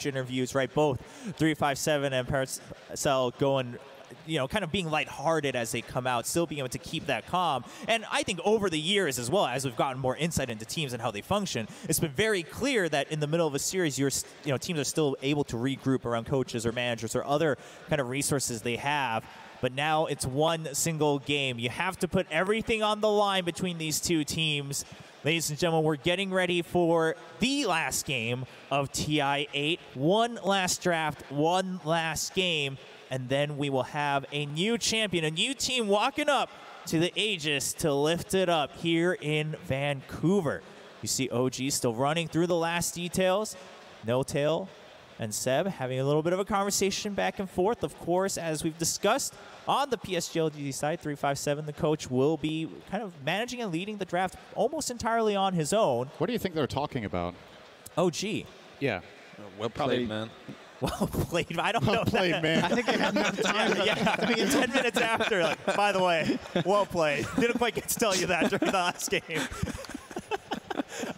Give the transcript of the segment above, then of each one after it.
coach interviews, right? Both 357 and Paracel going, you know, kind of being lighthearted as they come out, still being able to keep that calm. And I think over the years as well, as we've gotten more insight into teams and how they function, it's been very clear that in the middle of a series, teams are still able to regroup around coaches or managers or other kind of resources they have. But now it's one single game. You have to put everything on the line between these two teams. Ladies and gentlemen, we're getting ready for the last game of TI8. One last draft, one last game, and then we will have a new champion, a new team walking up to the Aegis to lift it up here in Vancouver. You see OG still running through the last details. No Tail and Seb having a little bit of a conversation back and forth. Of course, as we've discussed, on the PSG side, 357, the coach will be kind of managing and leading the draft almost entirely on his own. What do you think they're talking about? OG. Yeah. Well played, man. Well played. I don't know. Well played, man. I think they had enough time. Yeah, 10 minutes after, like, by the way, well played. Didn't quite get to tell you that during the last game.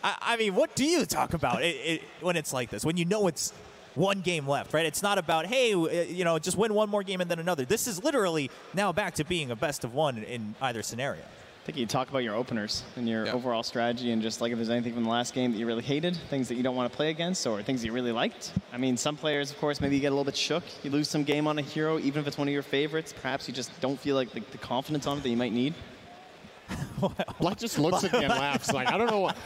I mean, what do you talk about when it's like this? When you know it's one game left, right? It's not about, hey, you know, just win one more game and then another. This is literally now back to being a best of one in either scenario. I think you talk about your openers and your overall strategy, and just like if there's anything from the last game that you really hated, things that you don't want to play against, or things that you really liked. I mean, some players, of course, maybe you get a little bit shook. You lose some game on a hero, even if it's one of your favorites. Perhaps you just don't feel like the confidence on it that you might need. Black just looks at me and laughs. Like, I don't know what.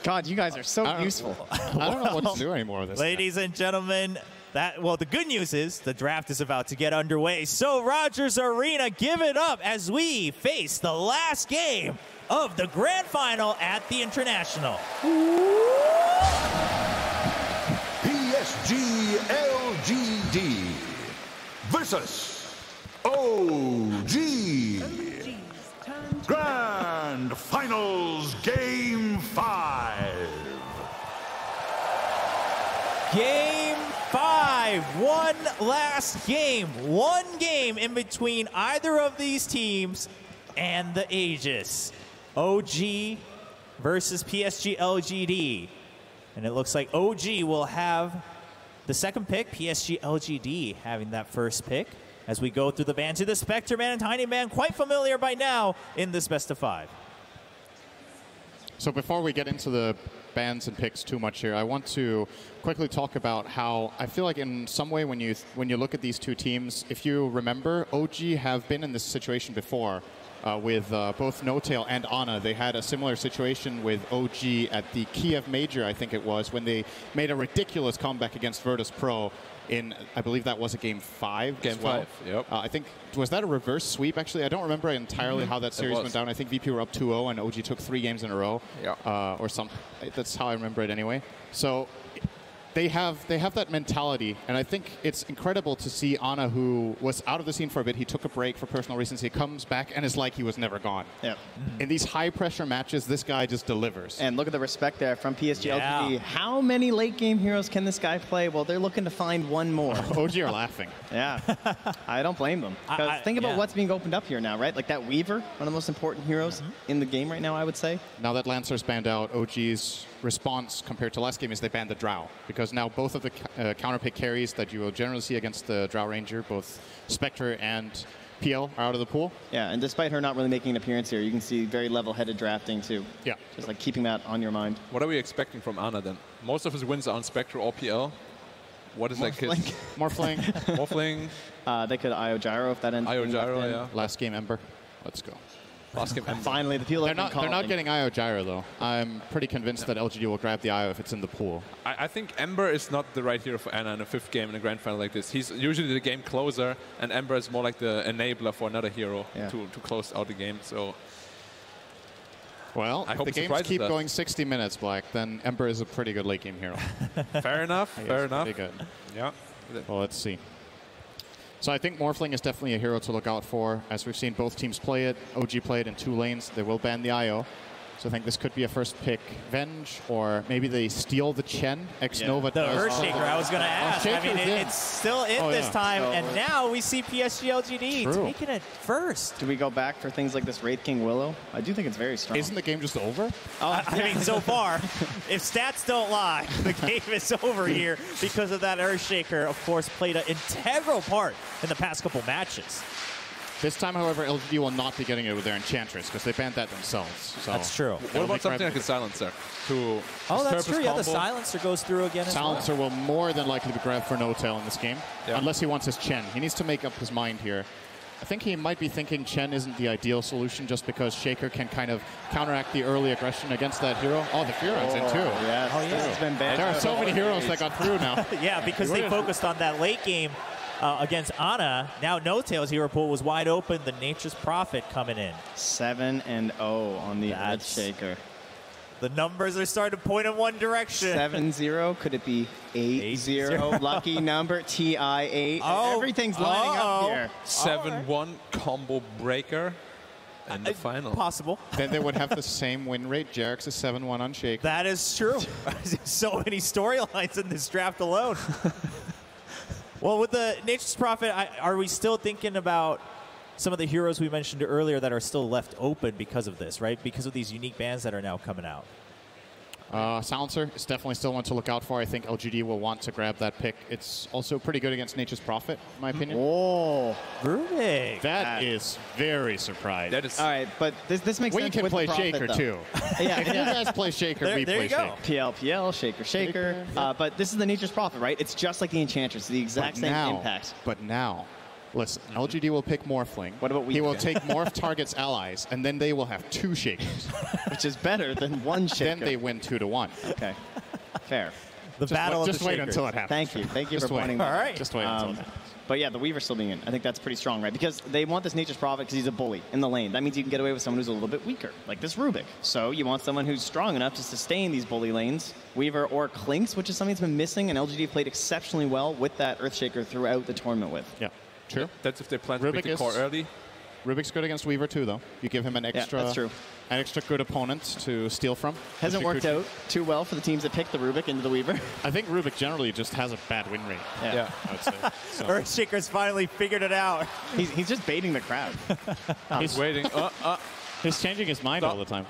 God, you guys are so useful. I don't know what to do anymore with this. Ladies and gentlemen, the good news is the draft is about to get underway. So Rogers Arena, give it up as we face the last game of the grand final at the International. PSG LGD versus OG. Grand Finals Game 5. Game 5. One last game. One game in between either of these teams and the Aegis. OG versus PSG LGD. And it looks like OG will have the second pick, PSG LGD having that first pick. As we go through the band to the Spectre Man and Tiny Man, quite familiar by now in this best of 5. So before we get into the bans and picks too much here, I want to quickly talk about how I feel like in some way when you look at these two teams, if you remember, OG have been in this situation before with both No Tail and Ana. They had a similar situation with OG at the Kiev Major, I think it was, when they made a ridiculous comeback against Virtus Pro in, I believe that was a Game 5. Game 5, yep. I think, was that a reverse sweep, actually? I don't remember entirely how that series went down. I think VP were up 2-0 and OG took 3 games in a row. Yeah. Or something. That's how I remember it anyway. So they have that mentality, and I think it's incredible to see Ana, who was out of the scene for a bit. He took a break for personal reasons. He comes back and is like he was never gone. Yep. In these high-pressure matches, this guy just delivers. And look at the respect there from PSG LGD. How many late-game heroes can this guy play? Well, they're looking to find one more. OG are laughing. Yeah. I don't blame them. Because think about what's being opened up here now, right? Like that Weaver, one of the most important heroes in the game right now, I would say. Now that Lancer's banned out, OG's response compared to last game is they banned the Drow, because now both of the counterpick carries that you will generally see against the Drow Ranger, both Spectre and PL, are out of the pool. Yeah, and despite her not really making an appearance here, you can see very level-headed drafting too. Yeah. Just like keeping that on your mind. What are we expecting from Ana then? Most of his wins are on Spectre or PL. What is that kid? More fling. More fling. They could IO Gyro if that ends. IO Gyro, yeah. Last game Ember. Let's go. Last game Ember. Finally, the people they're not getting IO Gyro though. I'm pretty convinced that LGD will grab the IO if it's in the pool. I think Ember is not the right hero for Ana in a 5th game in a grand final like this. He's usually the game closer, and Ember is more like the enabler for another hero to close out the game. So, well, if the games keep going 60 minutes, Black, then Ember is a pretty good late game hero. Fair enough. Fair enough. Pretty good. Yeah. Well, let's see. So I think Morphling is definitely a hero to look out for. As we've seen both teams play it, OG play it in 2 lanes. They will ban the IO. So I think this could be a first pick Venge, or maybe they steal the Chen. X-Nova The does. Earthshaker, I was going to ask. I mean, it's still in this time, and now we see PSG LGD taking it first. Do we go back for things like this Wraith King Willow? I do think it's very strong. Isn't the game just over? I mean, so far, if stats don't lie, the game is over here because of that Earthshaker, of course, played an integral part in the past couple matches. This time, however, LGD will not be getting it with their Enchantress because they banned that themselves. So That's true. What about something like a Silencer? That's true. Yeah, the Silencer goes through again Silencer as well. will more than likely be grabbed for no-tail in this game, unless he wants his Chen. He needs to make up his mind here. I think he might be thinking Chen isn't the ideal solution just because Shaker can kind of counteract the early aggression against that hero. Oh, the Furon's in too. Yes, this has been bad. There are so many heroes that got through now. Yeah, because they focused on that late game against Ana. Now No Tail's hero pool was wide open. The Nature's Prophet coming in. 7-0 on the Earthshaker. The numbers are starting to point in one direction. 7-0. Could it be 8-0? Lucky number. TI8. Everything's lining up here. 7-1 combo breaker. And the final. Possible. Then they would have the same win rate. Jarek's is 7-1 on Shake. That is true. So many storylines in this draft alone. Well, with the Nature's Prophet, are we still thinking about some of the heroes we mentioned earlier that are still left open because of this, right? Because of these unique bans that are now coming out. Silencer is definitely still one to look out for. I think LGD will want to grab that pick. It's also pretty good against Nature's Prophet, in my opinion. Oh, Rubik. That is very surprised. That is all right, but this makes sense. We can with play the Prophet, Shaker, though. too. If you guys play Shaker, we play Shaker. PL, Shaker. But this is the Nature's Prophet, right? It's just like the Enchantress, the exact same impact. But now, listen, LGD will pick Morphling. What about He will take Morph target's allies, and then they will have 2 Shakers. Which is better than 1 Shaker. Then they win 2-1. Okay, fair. The battle of the Just wait Shakers. until it happens. Thank you for pointing that out. All right. Just wait until it happens. But yeah, the Weaver still being in. I think that's pretty strong, right? Because they want this Nature's Prophet because he's a bully in the lane. That means you can get away with someone who's a little bit weaker, like this Rubik. So you want someone who's strong enough to sustain these bully lanes. Weaver or Clinks, which is something that's been missing, and LGD played exceptionally well with that Earthshaker throughout the tournament with. Yeah, true. That's if they plan to pick the core early. Rubik's good against Weaver too, though. You give him an extra, that's true. an extra good opponent to steal from. Hasn't worked out too well for the teams that picked the Rubik into the Weaver. I think Rubik generally just has a bad win rate. Yeah. I would say. So. Earthshaker's finally figured it out. He's just baiting the crowd. He's waiting. He's changing his mind all the time.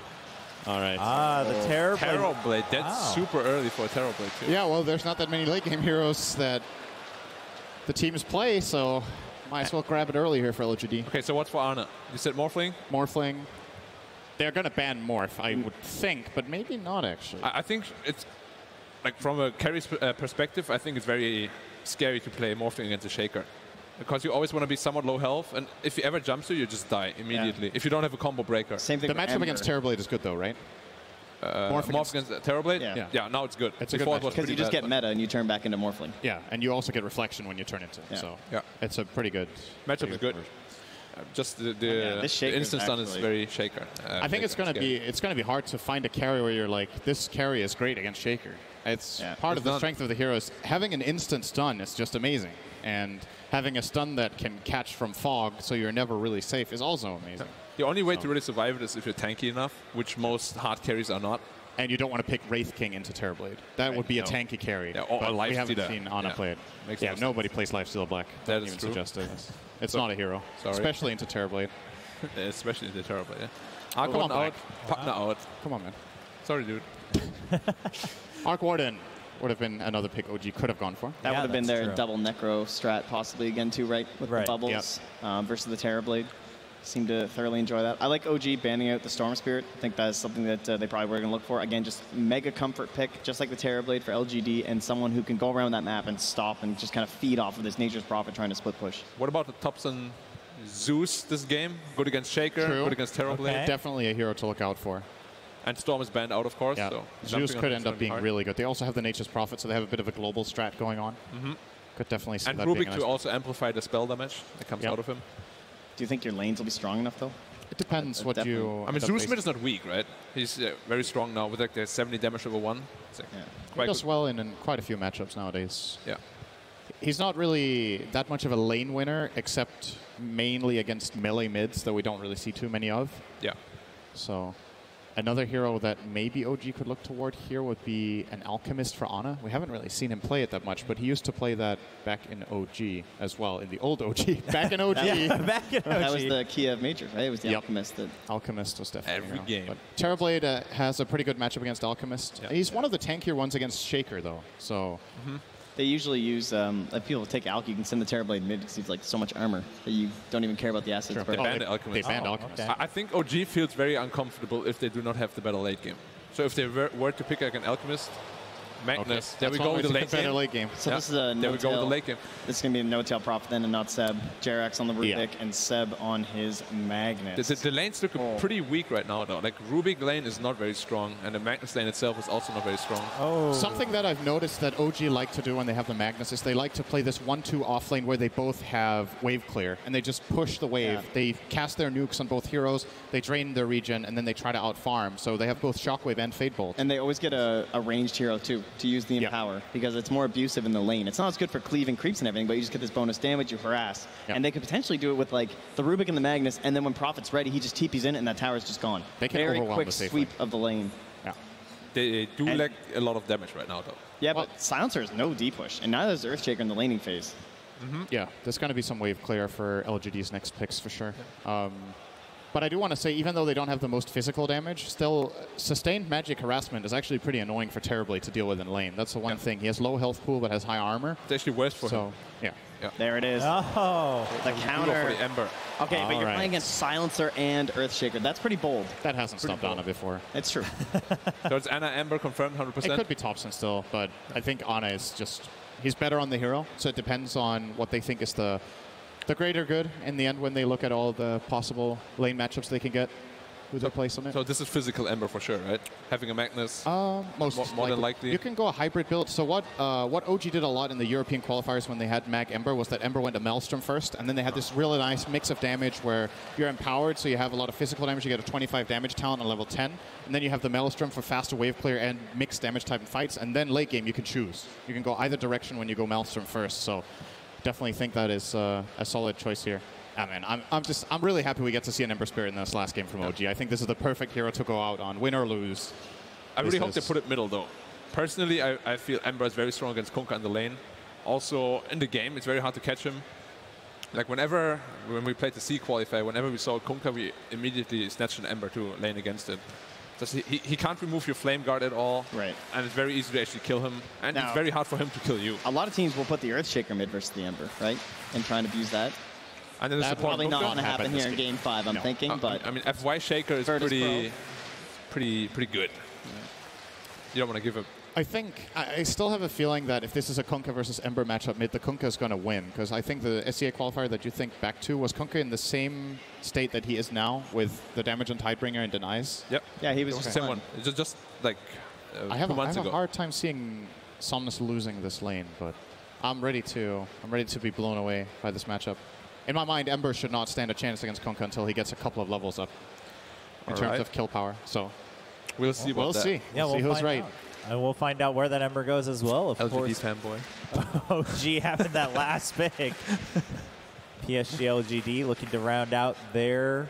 All right. The Terrorblade. Terrorblade. That's super early for a Terrorblade, too. Yeah, well, there's not that many late game heroes that the teams play, so might as well grab it early here for LGD. Okay, so what's for Ana? You said Morphling? Morphling. They're going to ban Morph, I would think, but maybe not, actually. I think it's, like, from a carry's perspective, I think it's very scary to play Morphling against a Shaker. Because you always want to be somewhat low health, and if you ever jump to, you just die immediately. If you don't have a combo breaker. Same thing. The matchup against Terrorblade is good, though, right? Morph against Terrorblade? Yeah. Now it's good. It's a good Before it was Because pretty you just bad, get meta and you turn back into Morphling. Yeah, and you also get Reflection when you turn into it. So Yeah. it's a pretty good matchup is good. Just the this instant stun is very Shaker. I think it's going to be hard to find a carry where you're like, this carry is great against Shaker. It's part of the strength of the heroes. Having an instant stun is just amazing, and having a stun that can catch from fog, so you're never really safe, is also amazing. The only way to really survive it is if you're tanky enough, which most hard carries are not. And you don't want to pick Wraith King into Terrorblade. That would be a tanky carry. Yeah, or but we haven't Lifestealer. seen Ana play it. Makes Yeah, no nobody plays Lifestealer Black. That Don't is even true. suggest it. It's not a hero, especially into Terrorblade. Especially the Terrorblade, yeah. Come on, out, partner out. Come on, man. Sorry, dude. Arc Warden would have been another pick OG could have gone for. That would have been that's their true. double Necro strat possibly again too, right? With the bubbles versus the Terrorblade. Seem to thoroughly enjoy that. I like OG banning out the Storm Spirit. I think that's something that they probably were going to look for. Again, just mega comfort pick, just like the Terrorblade for LGD, and someone who can go around that map and stop and just kind of feed off of this Nature's Prophet trying to split push. What about the Thompson Zeus this game? Good against Shaker, good against Terrorblade. Okay. Definitely a hero to look out for. And Storm is banned out, of course. Yeah. So Zeus could end up being really good. They also have the Nature's Prophet, so they have a bit of a global strat going on. Could definitely see and that being Rubik a nice to also amplify the spell damage that comes out of him. Do you think your lanes will be strong enough though? It depends what you... I mean, Zeus mid is not weak, right? He's very strong now with like the 70 damage over 1. It's like He does well in quite a few matchups nowadays. Yeah. He's not really that much of a lane winner, except mainly against melee mids that we don't really see too many of. Yeah. So, Another hero that maybe OG could look toward here would be an Alchemist for Ana. We haven't really seen him play it that much, but he used to play that back in OG as well, in the old OG. Back in OG. Back in OG. That was the Kiev Major, right? It was the Yep. Alchemist. That Alchemist was definitely Every a hero. game. But Terrorblade has a pretty good matchup against Alchemist. Yeah. He's one of the tankier ones against Shaker, though. So they usually use, if people take Alk, you can send the Terrorblade mid because he's like so much armor that you don't even care about the assets. Sure. burn. They banned the they Alchemist. banned Oh, Alchemist. okay. I think OG feels very uncomfortable if they do not have the better late game. So if they were to pick like an Alchemist, Magnus, there we That's go one with the way to late get better game. late game. So Yeah. this is a There we go with the no-tail. late game. This is going to be a no-tail Prophet then and not Seb. Jerax on the Rubik and Seb on his Magnus. The lanes look Oh. pretty weak right now, though. Like Rubik lane is not very strong, and the Magnus lane itself is also not very strong. Oh. Something that I've noticed that OG like to do when they have the Magnus is they like to play this 1-2 off lane where they both have wave clear, and they just push the wave. Yeah. They cast their nukes on both heroes, they drain their regen, and then they try to out-farm. So they have both Shockwave and Fade Bolt. And they always get a ranged hero, too, to use the Yeah. Empower, because it's more abusive in the lane. It's not as good for cleaving creeps and everything, but you just get this bonus damage, you harass. Yeah. And they could potentially do it with, like, the Rubik and the Magnus, and then when Prophet's ready, he just TP's in it, and that tower's just gone. They can Very overwhelm quick the safe sweep lane. of the lane. Yeah. They do And- lack a lot of damage right now, though. Yeah, Well- but Silencer is no D-push, and neither is Earthshaker in the laning phase. Yeah, there's going to be some wave clear for LGD's next picks for sure. But I do want to say, even though they don't have the most physical damage, still sustained magic harassment is actually pretty annoying for Terrorblade to deal with in lane. That's the one thing. He has low health pool but has high armor. It's actually worse for So, him. yeah. There it is. Oh. The You go counter. for the Ember. Okay, but you're Alright. playing against Silencer and Earthshaker. That's pretty bold. That hasn't stopped bold. Ana before. It's true. So it's Ana Ember confirmed 100%. It could be Thompson still, but I think Ana is just... He's better on the hero, so it depends on what they think is the greater good in the end when they look at all the possible lane matchups they can get. Who they place on it. So this is physical Ember for sure, right? Having a Magnus. Most more than likely. You can go a hybrid build. So what OG did a lot in the European qualifiers when they had Mag Ember was that Ember went to Maelstrom first, and then they had this really nice mix of damage where you're empowered, so you have a lot of physical damage. You get a 25 damage talent on level 10, and then you have the Maelstrom for faster wave clear and mixed damage type in fights, and then late game you can choose. You can go either direction when you go Maelstrom first. So definitely think that is a solid choice here. I mean, I'm really happy we get to see an Ember Spirit in this last game from OG. I think this is the perfect hero to go out on, win or lose. I really This hope they is- put it middle, though. Personally, I feel Ember is very strong against Kunkka in the lane. Also, in the game, it's very hard to catch him. Like, when we played the C qualifier, whenever we saw Kunkka, we immediately snatched an Ember to lane against it. Just he can't remove your Flame Guard at all. Right. And it's very easy to actually kill him. And Now- it's very hard for him to kill you. A lot of teams will put the Earthshaker mid versus the Ember, right? And try and abuse that. And then the That support Probably not Kunkka. going to happen happen here this in game. Game 5, I'm No. thinking, but I mean, FY Shaker is Virtus pretty good. You don't want to give a... I think I still have a feeling that if this is a Kunkka versus Ember matchup mid, the Kunkka is going to win because I think the SCA qualifier that you think back to was Kunkka in the same state that he is now with the damage on Tidebringer and denies. Yep. yeah, he was It was the fun. same one. It's just like I have 2 months a ago. hard time seeing Somnus losing this lane, but I'm ready to be blown away by this matchup. In my mind, Ember should not stand a chance against Kunkka until he gets a couple of levels up in terms Alright. of kill power. So We'll see about we'll that. see. Yeah, We'll see who's find right. out. And we'll find out where that Ember goes as well, of LGD course. fanboy. OG having that last pick. PSG LGD looking to round out their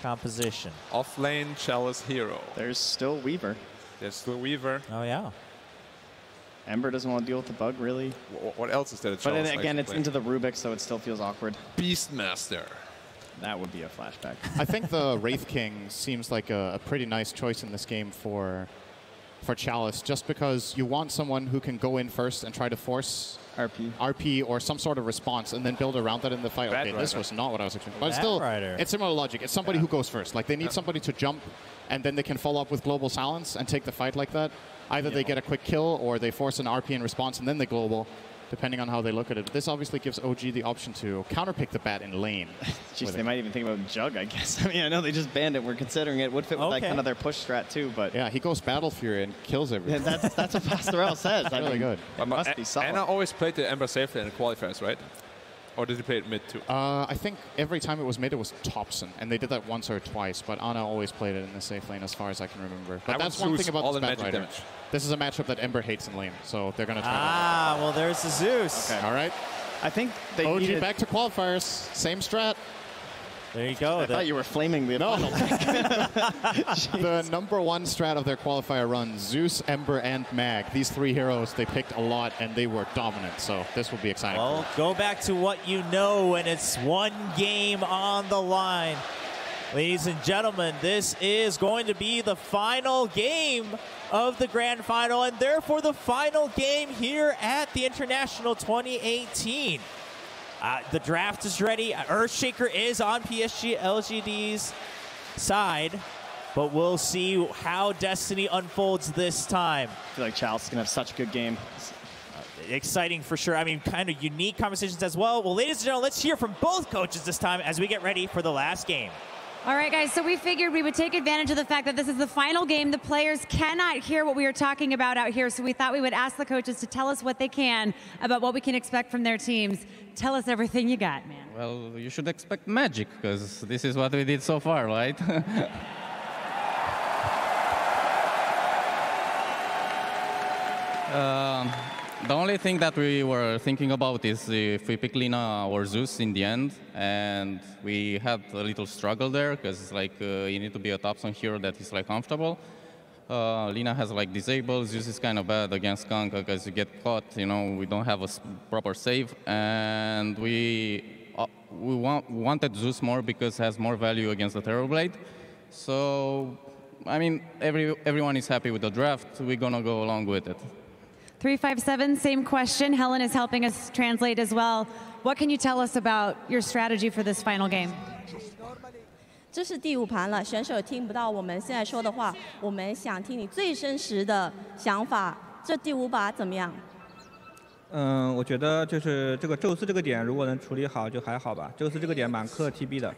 composition. Off lane, Chalice Hero. There's still Weaver. There's still Weaver. Oh, yeah. Ember doesn't want to deal with the bug, really. What else is there? But then again, it's into the Rubik, so it still feels awkward. Beastmaster. That would be a flashback. I think the Wraith King seems like a pretty nice choice in this game for Chalice, just because you want someone who can go in first and try to force RP or some sort of response and then build around that in the fight. Bad Okay, this Rider. was not what I was expecting. But Bad still, Rider. it's similar logic. It's somebody who goes first. Like, they need somebody to jump, and then they can follow up with Global Silence and take the fight like that. Either they get a quick kill, or they force an RP in response, and then they global, depending on how they look at it. This obviously gives OG the option to counterpick the bat in lane. Jeez, with they it. might even think about Jug, I guess. I mean, I know they just banned it. We're considering it. Would fit with like Okay. kind of their push strat, too, but Yeah, he goes Battle Fury and kills everything. that's what Pastorell says. I Really mean, good. It must be solid. Anna always played the Ember safe lane in qualifiers, right? Or did he play it mid too? I think every time it was mid, it was Thompson, and they did that once or twice. But Ana always played it in the safe lane, as far as I can remember. But I that's want one Zeus thing about all this in Bat magic Rider. damage. This is a matchup that Ember hates in lane, so they're gonna try. Ah, well, there's the Zeus. Okay. All right, I think they OG needed, back to qualifiers, same strat. There you go. I thought you were flaming the final pick. The #1 strat of their qualifier run, Zeus, Ember, and Mag. These 3 heroes, they picked a lot, and they were dominant. So this will be exciting. Well, go back to what you know, and it's one game on the line. Ladies and gentlemen, this is going to be the final game of the grand final, and therefore the final game here at the International 2018. The draft is ready. Earthshaker is on PSG LGD's side, but we'll see how Destiny unfolds this time. I feel like Charles is going to have such a good game. Exciting for sure. I mean, kind of unique conversations as well. Well, ladies and gentlemen, let's hear from both coaches this time as we get ready for the last game. All right, guys, so we figured we would take advantage of the fact that this is the final game. The players cannot hear what we are talking about out here, so we thought we would ask the coaches to tell us what they can about what we can expect from their teams. Tell us everything you got, man. Well, you should expect magic, because this is what we did so far, right? The only thing that we were thinking about is if we pick Lina or Zeus in the end, and we had a little struggle there because it's like you need to be a top zone hero that is like comfortable. Lina has like disable. Zeus is kind of bad against Kanka because you get caught. You know, we don't have a proper save, and we wanted Zeus more because it has more value against the Terrorblade. So, I mean, everyone is happy with the draft. We're gonna go along with it. 357, same question. Helen is helping us translate as well. What can you tell us about your strategy for this final game? 这是第5盘了，选手听不到我们现在说的话，我们想听你最真实的想法。这第5把怎么样？我觉得就是这个宙斯这个点，如果能处理好就还好吧。宙斯这个点蛮克 TB 的。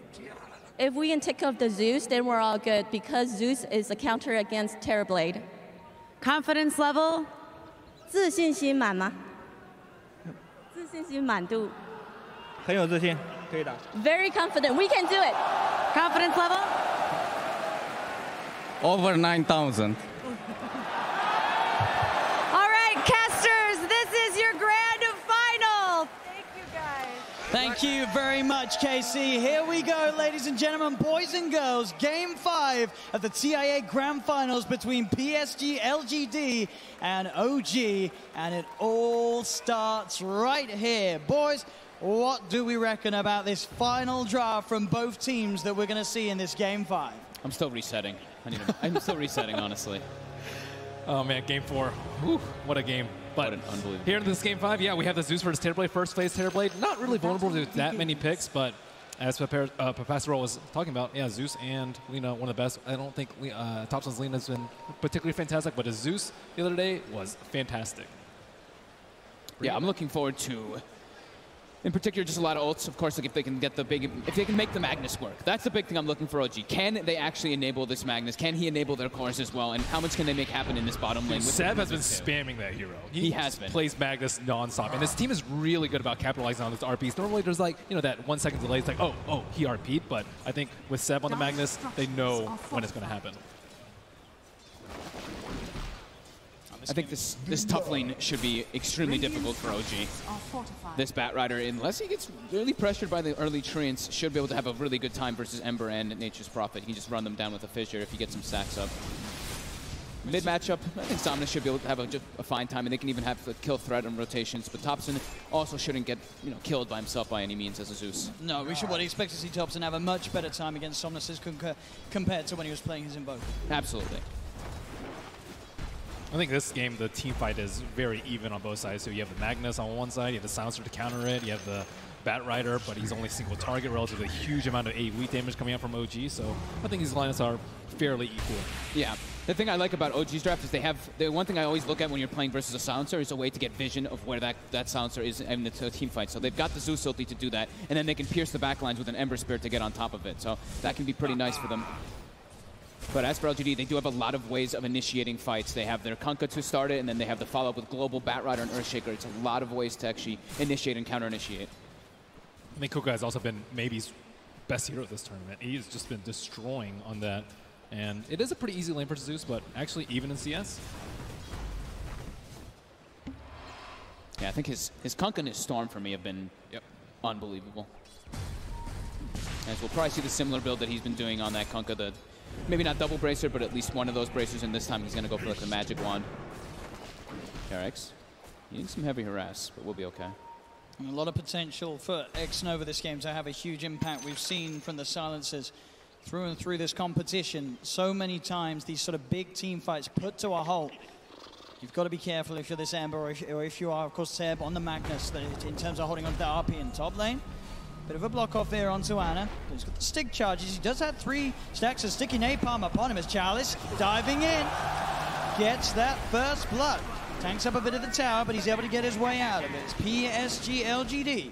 If we can take care of the Zeus, then we're all good because Zeus is a counter against Terrorblade. Confidence level? 自信心满吗？自信心满度。很有自信，可以的。Very confident, we can do it. Confidence level? Over 9,000. All right, casters, this is your grand final. Thank you, guys. Thank you very much, Casey. Here we go, ladies and gentlemen, boys and girls. Game 5 of the TIA Grand Finals between PSG LGD and OG. And it all starts right here. Boys, what do we reckon about this final draft from both teams that we're going to see in this Game 5? I'm still resetting. I'm still resetting, honestly. Oh, man, Game 4. Whew, what a game. But here in this Game 5, yeah, we have the Zeus versus Terrorblade, first place Terrorblade. Not really vulnerable to that many picks, but as Professor was talking about, yeah, Zeus and Lina, one of the best. I don't think Topson's Lina has been particularly fantastic, but his Zeus the other day was fantastic. Yeah, I'm looking forward to, in particular, just a lot of ults. Of course, like if they can get if they can make the Magnus work. That's the big thing I'm looking for, OG. Can they actually enable this Magnus? Can he enable their cores as well? And how much can they make happen in this bottom lane? Seb has been spamming that hero. He has been. Plays Magnus nonstop. And this team is really good about capitalizing on those RPs. Normally there's like, you know, that 1 second delay. It's like, oh, he RP'd. But I think with Seb on the Magnus, they know when it's going to happen. I think this tough lane should be extremely difficult for OG. This Batrider, unless he gets really pressured by the early treants, should be able to have a really good time versus Ember and Nature's Prophet. He can just run them down with a fissure if he gets some stacks up. Mid matchup, I think Somnus should be able to have a fine time, and they can even have the kill threat on rotations. But Topson also shouldn't get killed by himself by any means as a Zeus. No, we should expect to see Topson have a much better time against Somnus compared to when he was playing his Invoke. Absolutely. I think this game, the team fight is very even on both sides. So you have the Magnus on one side, you have the Silencer to counter it, you have the Batrider, but he's only single target, relatively huge amount of AoE damage coming out from OG. So I think these lineups are fairly equal. Yeah. The thing I like about OG's draft is the one thing I always look at when you're playing versus a Silencer is a way to get vision of where that Silencer is in the team fight. So they've got the Zeus ulti to do that, and then they can pierce the backlines with an Ember Spirit to get on top of it. So that can be pretty nice for them. But as for LGD, they do have a lot of ways of initiating fights. They have their Kunkka to start it, and then they have the follow-up with Global, Batrider, and Earthshaker. It's a lot of ways to actually initiate and counter-initiate. I think Kunkka has also been maybe's best hero this tournament. He's just been destroying on that. And it is a pretty easy lane for Zeus, but actually even in CS. Yeah, I think his Kunkka and his Storm for me have been unbelievable. As we'll probably see the similar build that he's been doing on that Kunkka, maybe not double bracer, but at least one of those bracers, and this time he's going to go for like the magic wand. JerAx, needing some heavy harass, but we'll be okay. And a lot of potential for Xnova this game to have a huge impact. We've seen from the silencers through and through this competition so many times these sort of big team fights put to a halt. You've got to be careful if you're this Ember, or if you are, of course, Seb on the Magnus, in terms of holding on to the RP in top lane. Bit of a block off here onto Ana. He's got the stick charges. He does have 3 stacks of sticky napalm upon him as Chalice diving in. Gets that first blood. Tanks up a bit of the tower, but he's able to get his way out of it. It's PSG LGD.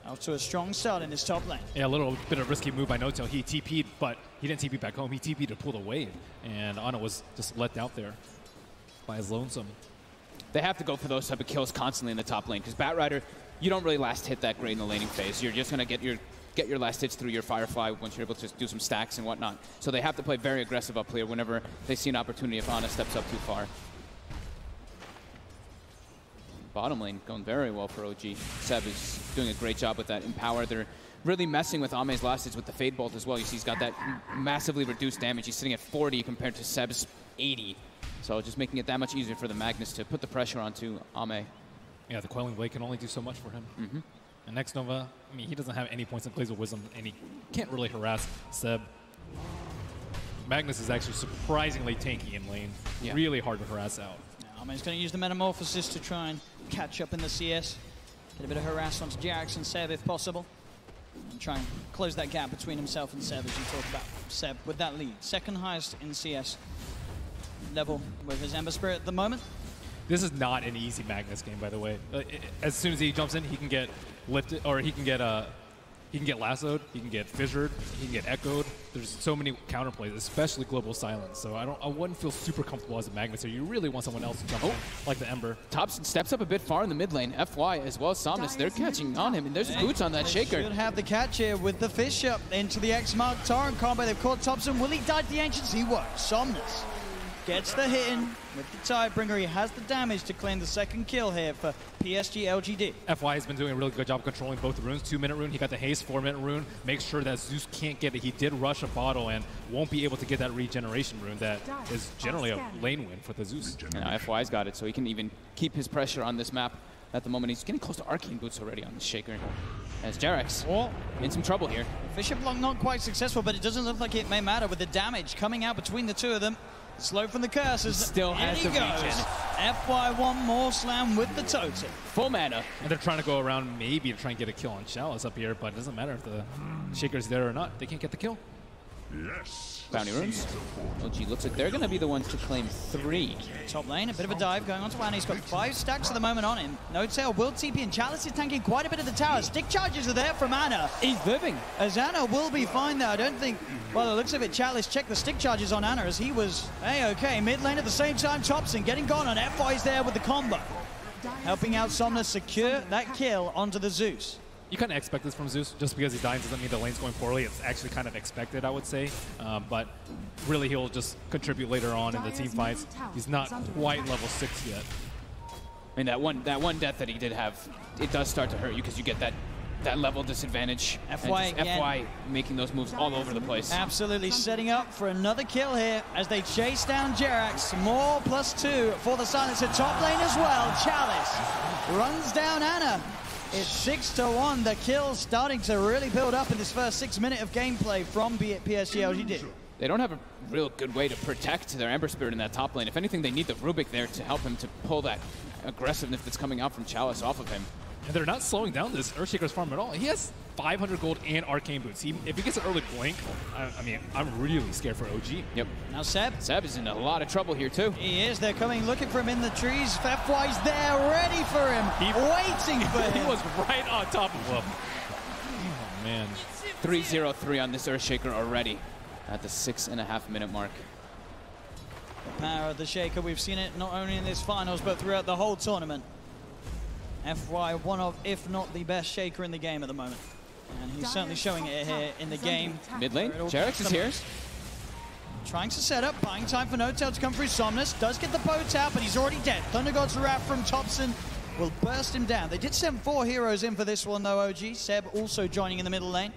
Off to a strong start in this top lane. Yeah, a little bit of a risky move by N0tail. He TP'd, but he didn't TP back home. He TP'd to pull the wave, and Ana was just let out there by his lonesome. They have to go for those type of kills constantly in the top lane, because Batrider, you don't really last hit that great in the laning phase. You're just going to get your last hits through your Firefly once you're able to do some stacks and whatnot. So they have to play very aggressive up here whenever they see an opportunity if Ana steps up too far. Bottom lane going very well for OG. Seb is doing a great job with that Empower. They're really messing with Ame's last hits with the Fade Bolt as well. You see he's got that massively reduced damage. He's sitting at 40 compared to Seb's 80. So just making it that much easier for the Magnus to put the pressure onto Ame. Yeah, the Quelling Blade can only do so much for him. And Xnova, I mean, he doesn't have any points in Glaze of Wisdom, and he can't really harass Seb. Magnus is actually surprisingly tanky in lane. Yeah. Really hard to harass out. Ame's going to use the Metamorphosis to try and catch up in the CS. Get a bit of harass onto JerAx and Seb if possible. And try and close that gap between himself and Seb as you talk about. Seb with that lead. Second highest in CS level with his Ember Spirit at the moment. This is not an easy Magnus game, by the way. As soon as he jumps in, he can get lifted, or he can get lassoed, he can get fissured, he can get echoed. There's so many counterplays, especially Global Silence. So I wouldn't feel super comfortable as a Magnus here. You really want someone else to jump in, like the Ember. Thompson steps up a bit far in the mid lane. FY as well as Somnus, they're catching on him, and there's boots on that Shaker. Should have the catch here with the fish up into the X-Mark Torrent combo. They've caught Thompson. Will he die to the Ancients? He won't. Somnus gets the hit in with the Tidebringer. He has the damage to claim the second kill here for PSG LGD. FY has been doing a really good job controlling both the runes. 2-minute rune, he got the haste. 4-minute rune, makes sure that Zeus can't get it. He did rush a bottle and won't be able to get that regeneration rune that is generally a lane win for the Zeus. Yeah, FY's got it, so he can even keep his pressure on this map. At the moment, he's getting close to Arcane Boots already on the Shaker. As JerAx in some trouble here. Fisher block not quite successful, but it doesn't look like it may matter with the damage coming out between the two of them. Slow from the curses. Still has the goes. FY one more slam with the totem. Full mana. And they're trying to go around maybe to try and get a kill on Chalice up here, but it doesn't matter if the Shaker's there or not. They can't get the kill. Yes. Bounty runes. OG looks like they're going to be the ones to claim 3. Top lane, a bit of a dive going on to Ana. He's got 5 stacks at the moment on him. N0tail will TP, and Chalice is tanking quite a bit of the tower. Stick charges are there from Ana. He's living. As Ana will be fine there. I don't think, well, it looks of it, Chalice checked the stick charges on Ana as he was A-okay. Mid lane at the same time, Thompson getting gone, and FY's there with the combo. Helping out Somnus secure that kill onto the Zeus. You kind of expect this from Zeus. Just because he dies doesn't mean the lane's going poorly. It's actually kind of expected, I would say. But really, he'll just contribute later on in the team fights. He's not quite level 6 yet. I mean, that one death that he did have, it does start to hurt you because you get that level disadvantage. FY making those moves all over the place. Absolutely setting up for another kill here as they chase down JerAx. More +2 for the Silencer. Top lane as well. Chalice runs down Ana. It's 6-1. The kill starting to really build up in this first 6 minutes of gameplay from PSG LGD. They don't have a real good way to protect their Ember Spirit in that top lane. If anything, they need the Rubik there to help him to pull that aggressiveness that's coming out from Chalice off of him. And they're not slowing down this Earthshaker's farm at all. He has 500 gold and Arcane Boots. If he gets an early blink, I mean, I'm really scared for OG. Yep. Now Seb. Seb is in a lot of trouble here, too. He is. They're coming looking for him in the trees. FY's there, ready for him, waiting for him. He was right on top of him. Oh, man. 3-0-3 on this Earthshaker already at the 6.5-minute mark. The power of the Shaker, we've seen it not only in this finals, but throughout the whole tournament. FY, one of, if not the best Shaker in the game at the moment. And he's certainly showing it here in the game. Mid lane, JerAx is here. Trying to set up, buying time for N0tail to come through. Somnus does get the boat out, but he's already dead. Thunder God's Wrath from Thompson will burst him down. They did send 4 heroes in for this one, though, OG. Seb also joining in the middle lane.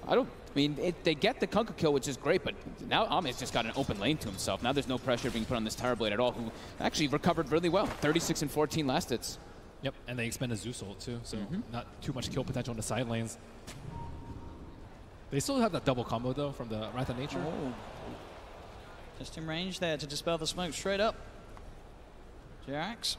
I mean, they get the Kunkka kill, which is great, but now Ame's just got an open lane to himself. Now there's no pressure being put on this Tower Blade at all, who actually recovered really well. 36 and 14 last hits. Yep, and they expended Zeus ult too, so not too much kill potential in the side lanes. They still have that double combo though from the Wrath of Nature. Oh. Just in range there to dispel the smoke straight up. JerAx.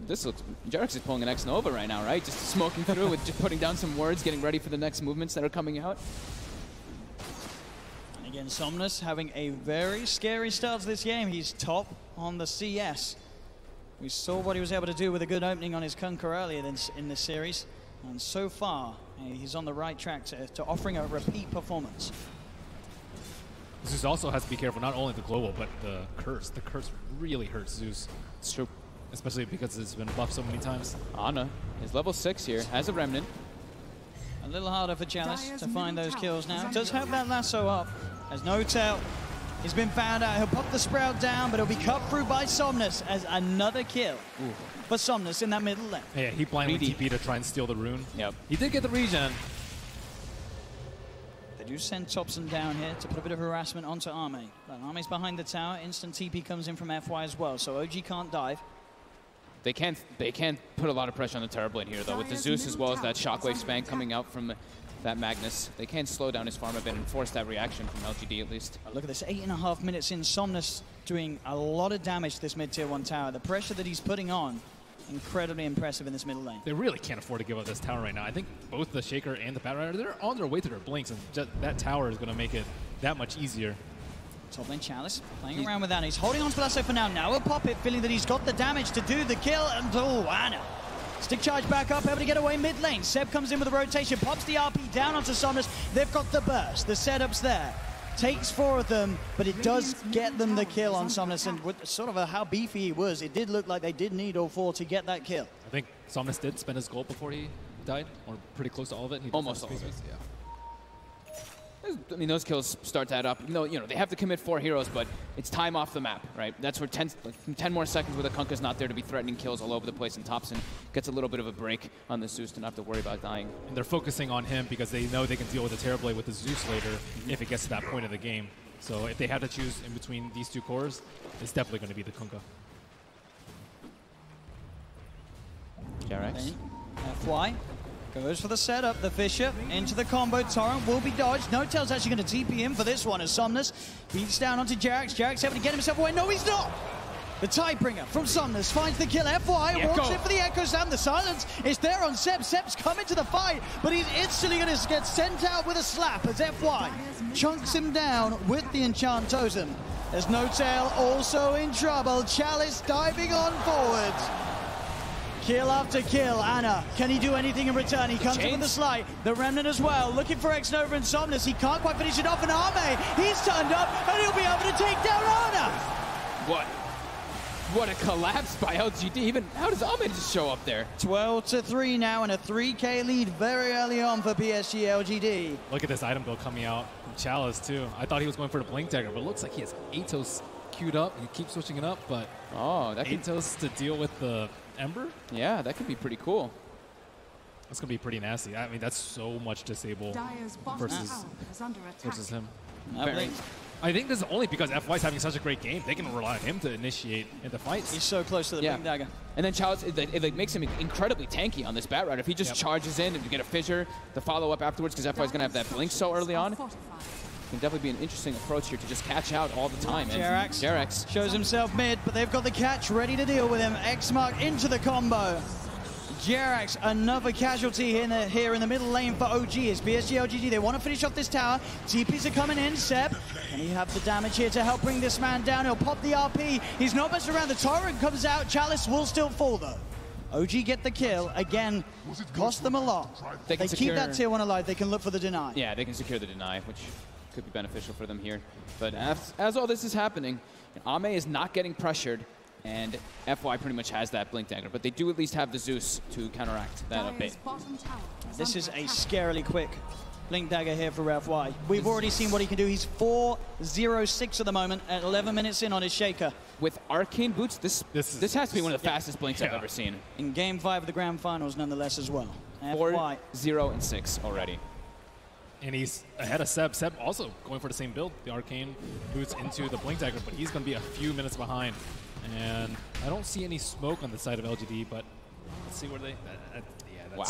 This looks, JerAx is pulling an X-Nova right now, right? Just smoking through with just putting down some words, getting ready for the next movements that are coming out. And again, Somnus having a very scary start to this game. He's top on the CS. We saw what he was able to do with a good opening on his Kunkka earlier in this series. And so far, he's on the right track to offering a repeat performance. Zeus also has to be careful, not only the global, but the curse. The curse really hurts Zeus. It's true. Especially because it's been buffed so many times. Ana is level 6 here, has a Remnant. A little harder for Chalice to find those kills now. Does have that lasso up. Has no tail. He's been found out. He'll pop the Sprout down, but he'll be cut through by Somnus as another kill for Somnus in that middle lane. Yeah, he blindly TP to try and steal the rune. Yep. He did get the regen. They do send Thompson down here to put a bit of harassment onto Ame. But Ame's behind the tower. Instant TP comes in from FY as well, so OG can't dive. They can't put a lot of pressure on the Terror Blade here, though. With the Zeus as well as that Shockwave Span coming out from that Magnus, they can slow down his farm a bit and force that reaction from LGD at least. Look at this, 8.5 minutes in. Somnus doing a lot of damage to this mid-tier 1 tower. The pressure that he's putting on, incredibly impressive in this middle lane. They really can't afford to give up this tower right now. I think both the Shaker and the Batrider, they're on their way to their blinks, and just that tower is going to make it that much easier. Top lane Chalice playing around with that. He's holding on to Lasso for now. Now he'll pop it, feeling that he's got the damage to do the kill. And oh, Ana. Stick charge back up, able to get away mid lane. Seb comes in with a rotation, pops the RP down onto Somnus. They've got the burst. The setup's there. Takes 4 of them, but it does get them the kill on Somnus. And with sort of how beefy he was, it did look like they did need all 4 to get that kill. I think Somnus did spend his gold before he died, or pretty close to all of it. Almost all of it, yeah. I mean, those kills start to add up. You know, they have to commit 4 heroes, but it's time off the map, right? That's where 10 more seconds where the Kunkka's not there to be threatening kills all over the place, and Thompson gets a little bit of a break on the Zeus to not have to worry about dying. And they're focusing on him because they know they can deal with the Terror Blade with the Zeus later if it gets to that point of the game. So if they had to choose in between these 2 cores, it's definitely going to be the Kunkka. JerAx. FY goes for the setup. The Fisher into the combo. Torrent will be dodged. No Tail's actually going to TP in for this one as Somnus beats down onto JerAx. JerAx able to get himself away. No, he's not. The Tidebringer from Somnus finds the kill. FY walks in for the Echo Sound. The silence is there on Seb. Seb's coming to the fight, but he's instantly going to get sent out with a slap as FY chunks him down with the Enchant Totem. There's No Tail also in trouble. Chalice diving on forwards. Kill after kill. Ana, can he do anything in return? He comes in with the slide. The Remnant as well, looking for X-Nova and Somnus. He can't quite finish it off, and Ame, he's turned up, and he'll be able to take down Ana. What a collapse by LGD. Even, how does Ame just show up there? 12-3 now, and a 3K lead very early on for PSG LGD. Look at this item build coming out from Chalice, too. I thought he was going for the Blink Dagger, but it looks like he has Atos queued up. He keeps switching it up, but Atos to deal with the Ember? Yeah, that could be pretty cool. That's going to be pretty nasty. I mean, that's so much disable versus him. I think this is only because FY's having such a great game. They can rely on him to initiate into fights. He's so close to the Blink Dagger. And then Chalice, it makes him incredibly tanky on this Batrider. If he just charges in and you get a fissure, the follow-up afterwards, because FY's going to have that Blink so early on, can definitely be an interesting approach here to just catch out all the time. JerAx shows himself mid, but they've got the catch ready to deal with him. X-Mark into the combo. JerAx, another casualty here in the middle lane for OG. It's PSG LGD. They want to finish off this tower. TPs are coming in. Seb, can he have the damage here to help bring this man down? He'll pop the RP. He's not messing around. The torrent comes out. Chalice will still fall, though. OG get the kill. Again, cost them a lot. They keep that tier 1 alive. They can look for the deny. Yeah, they can secure the deny, which could be beneficial for them here. But as all this is happening, Ame is not getting pressured, and FY pretty much has that Blink Dagger, but they do at least have the Zeus to counteract that a bit. This is a scarily quick Blink Dagger here for FY. We've already seen what he can do. He's 4-0-6 at the moment at 11 minutes in on his Shaker. with Arcane Boots, this has to be one of the fastest blinks I've ever seen. In Game 5 of the Grand Finals, nonetheless, as well. 4-0-6 already. And he's ahead of Seb. Seb also going for the same build, the Arcane Boots into the Blink Dagger, but he's going to be a few minutes behind. And I don't see any smoke on the side of LGD, but let's see where they... Wow.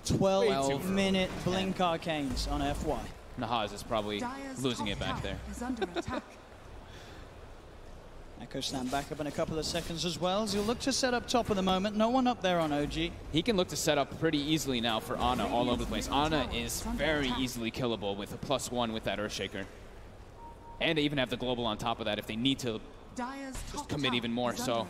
12-minute Blink Arcanes on FY. Nahaz is probably losing it back there. Echo stand back up in a couple of seconds as well, as he'll look to set up top at the moment. No one up there on OG. He can look to set up pretty easily now for Ana all over the place. Ana is very easily killable with a +1 with that Earthshaker. And they even have the global on top of that if they need to just commit even more. So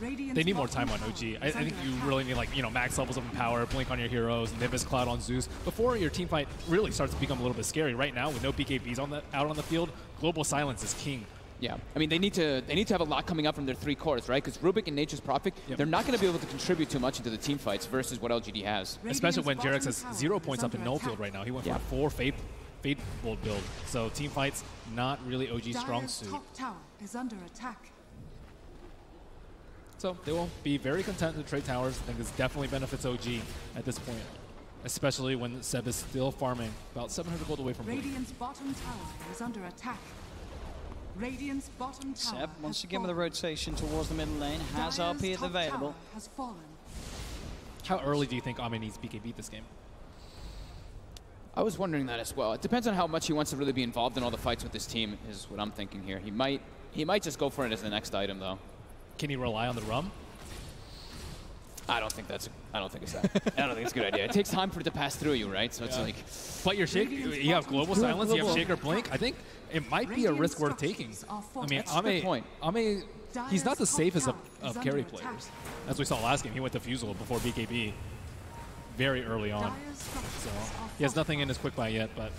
they need more time on OG. I think you really need, like, max levels of power, blink on your heroes, Nimbus Cloud on Zeus before your team fight really starts to become a little bit scary. Right now, with no BKBs out on the field, global silence is king. Yeah, I mean, they need to have a lot coming up from their 3 cores, right? Because Rubik and Nature's Prophet, they're not going to be able to contribute too much into the team fights versus what LGD has. Especially when Jerax has 0 points up in null field right now. He went for a 4 Fateful build. So team fights, not really OG's strong suit. Top tower is under attack. So they will be very content to trade towers. I think this definitely benefits OG at this point, especially when Seb is still farming about 700 gold away from Radiant's bottom tower is under attack. Radiant's bottom tower. Seb, once again with a rotation towards the middle lane, has RP available. Has fallen. How early do you think Ame needs BKB this game? I was wondering that as well. It depends on how much he wants to really be involved in all the fights with this team, is what I'm thinking here. He might just go for it as the next item, though. Can he rely on the rum? I don't think it's a good idea. It takes time for it to pass through you, right? So it's like... But your Shaker, you have global silence, you have Shaker Blink. I think it might be a risk worth taking. I mean, Ame, he's not the safest of carry players. As we saw last game, he went to Fusel before BKB very early on. So he has nothing in his quick buy yet, but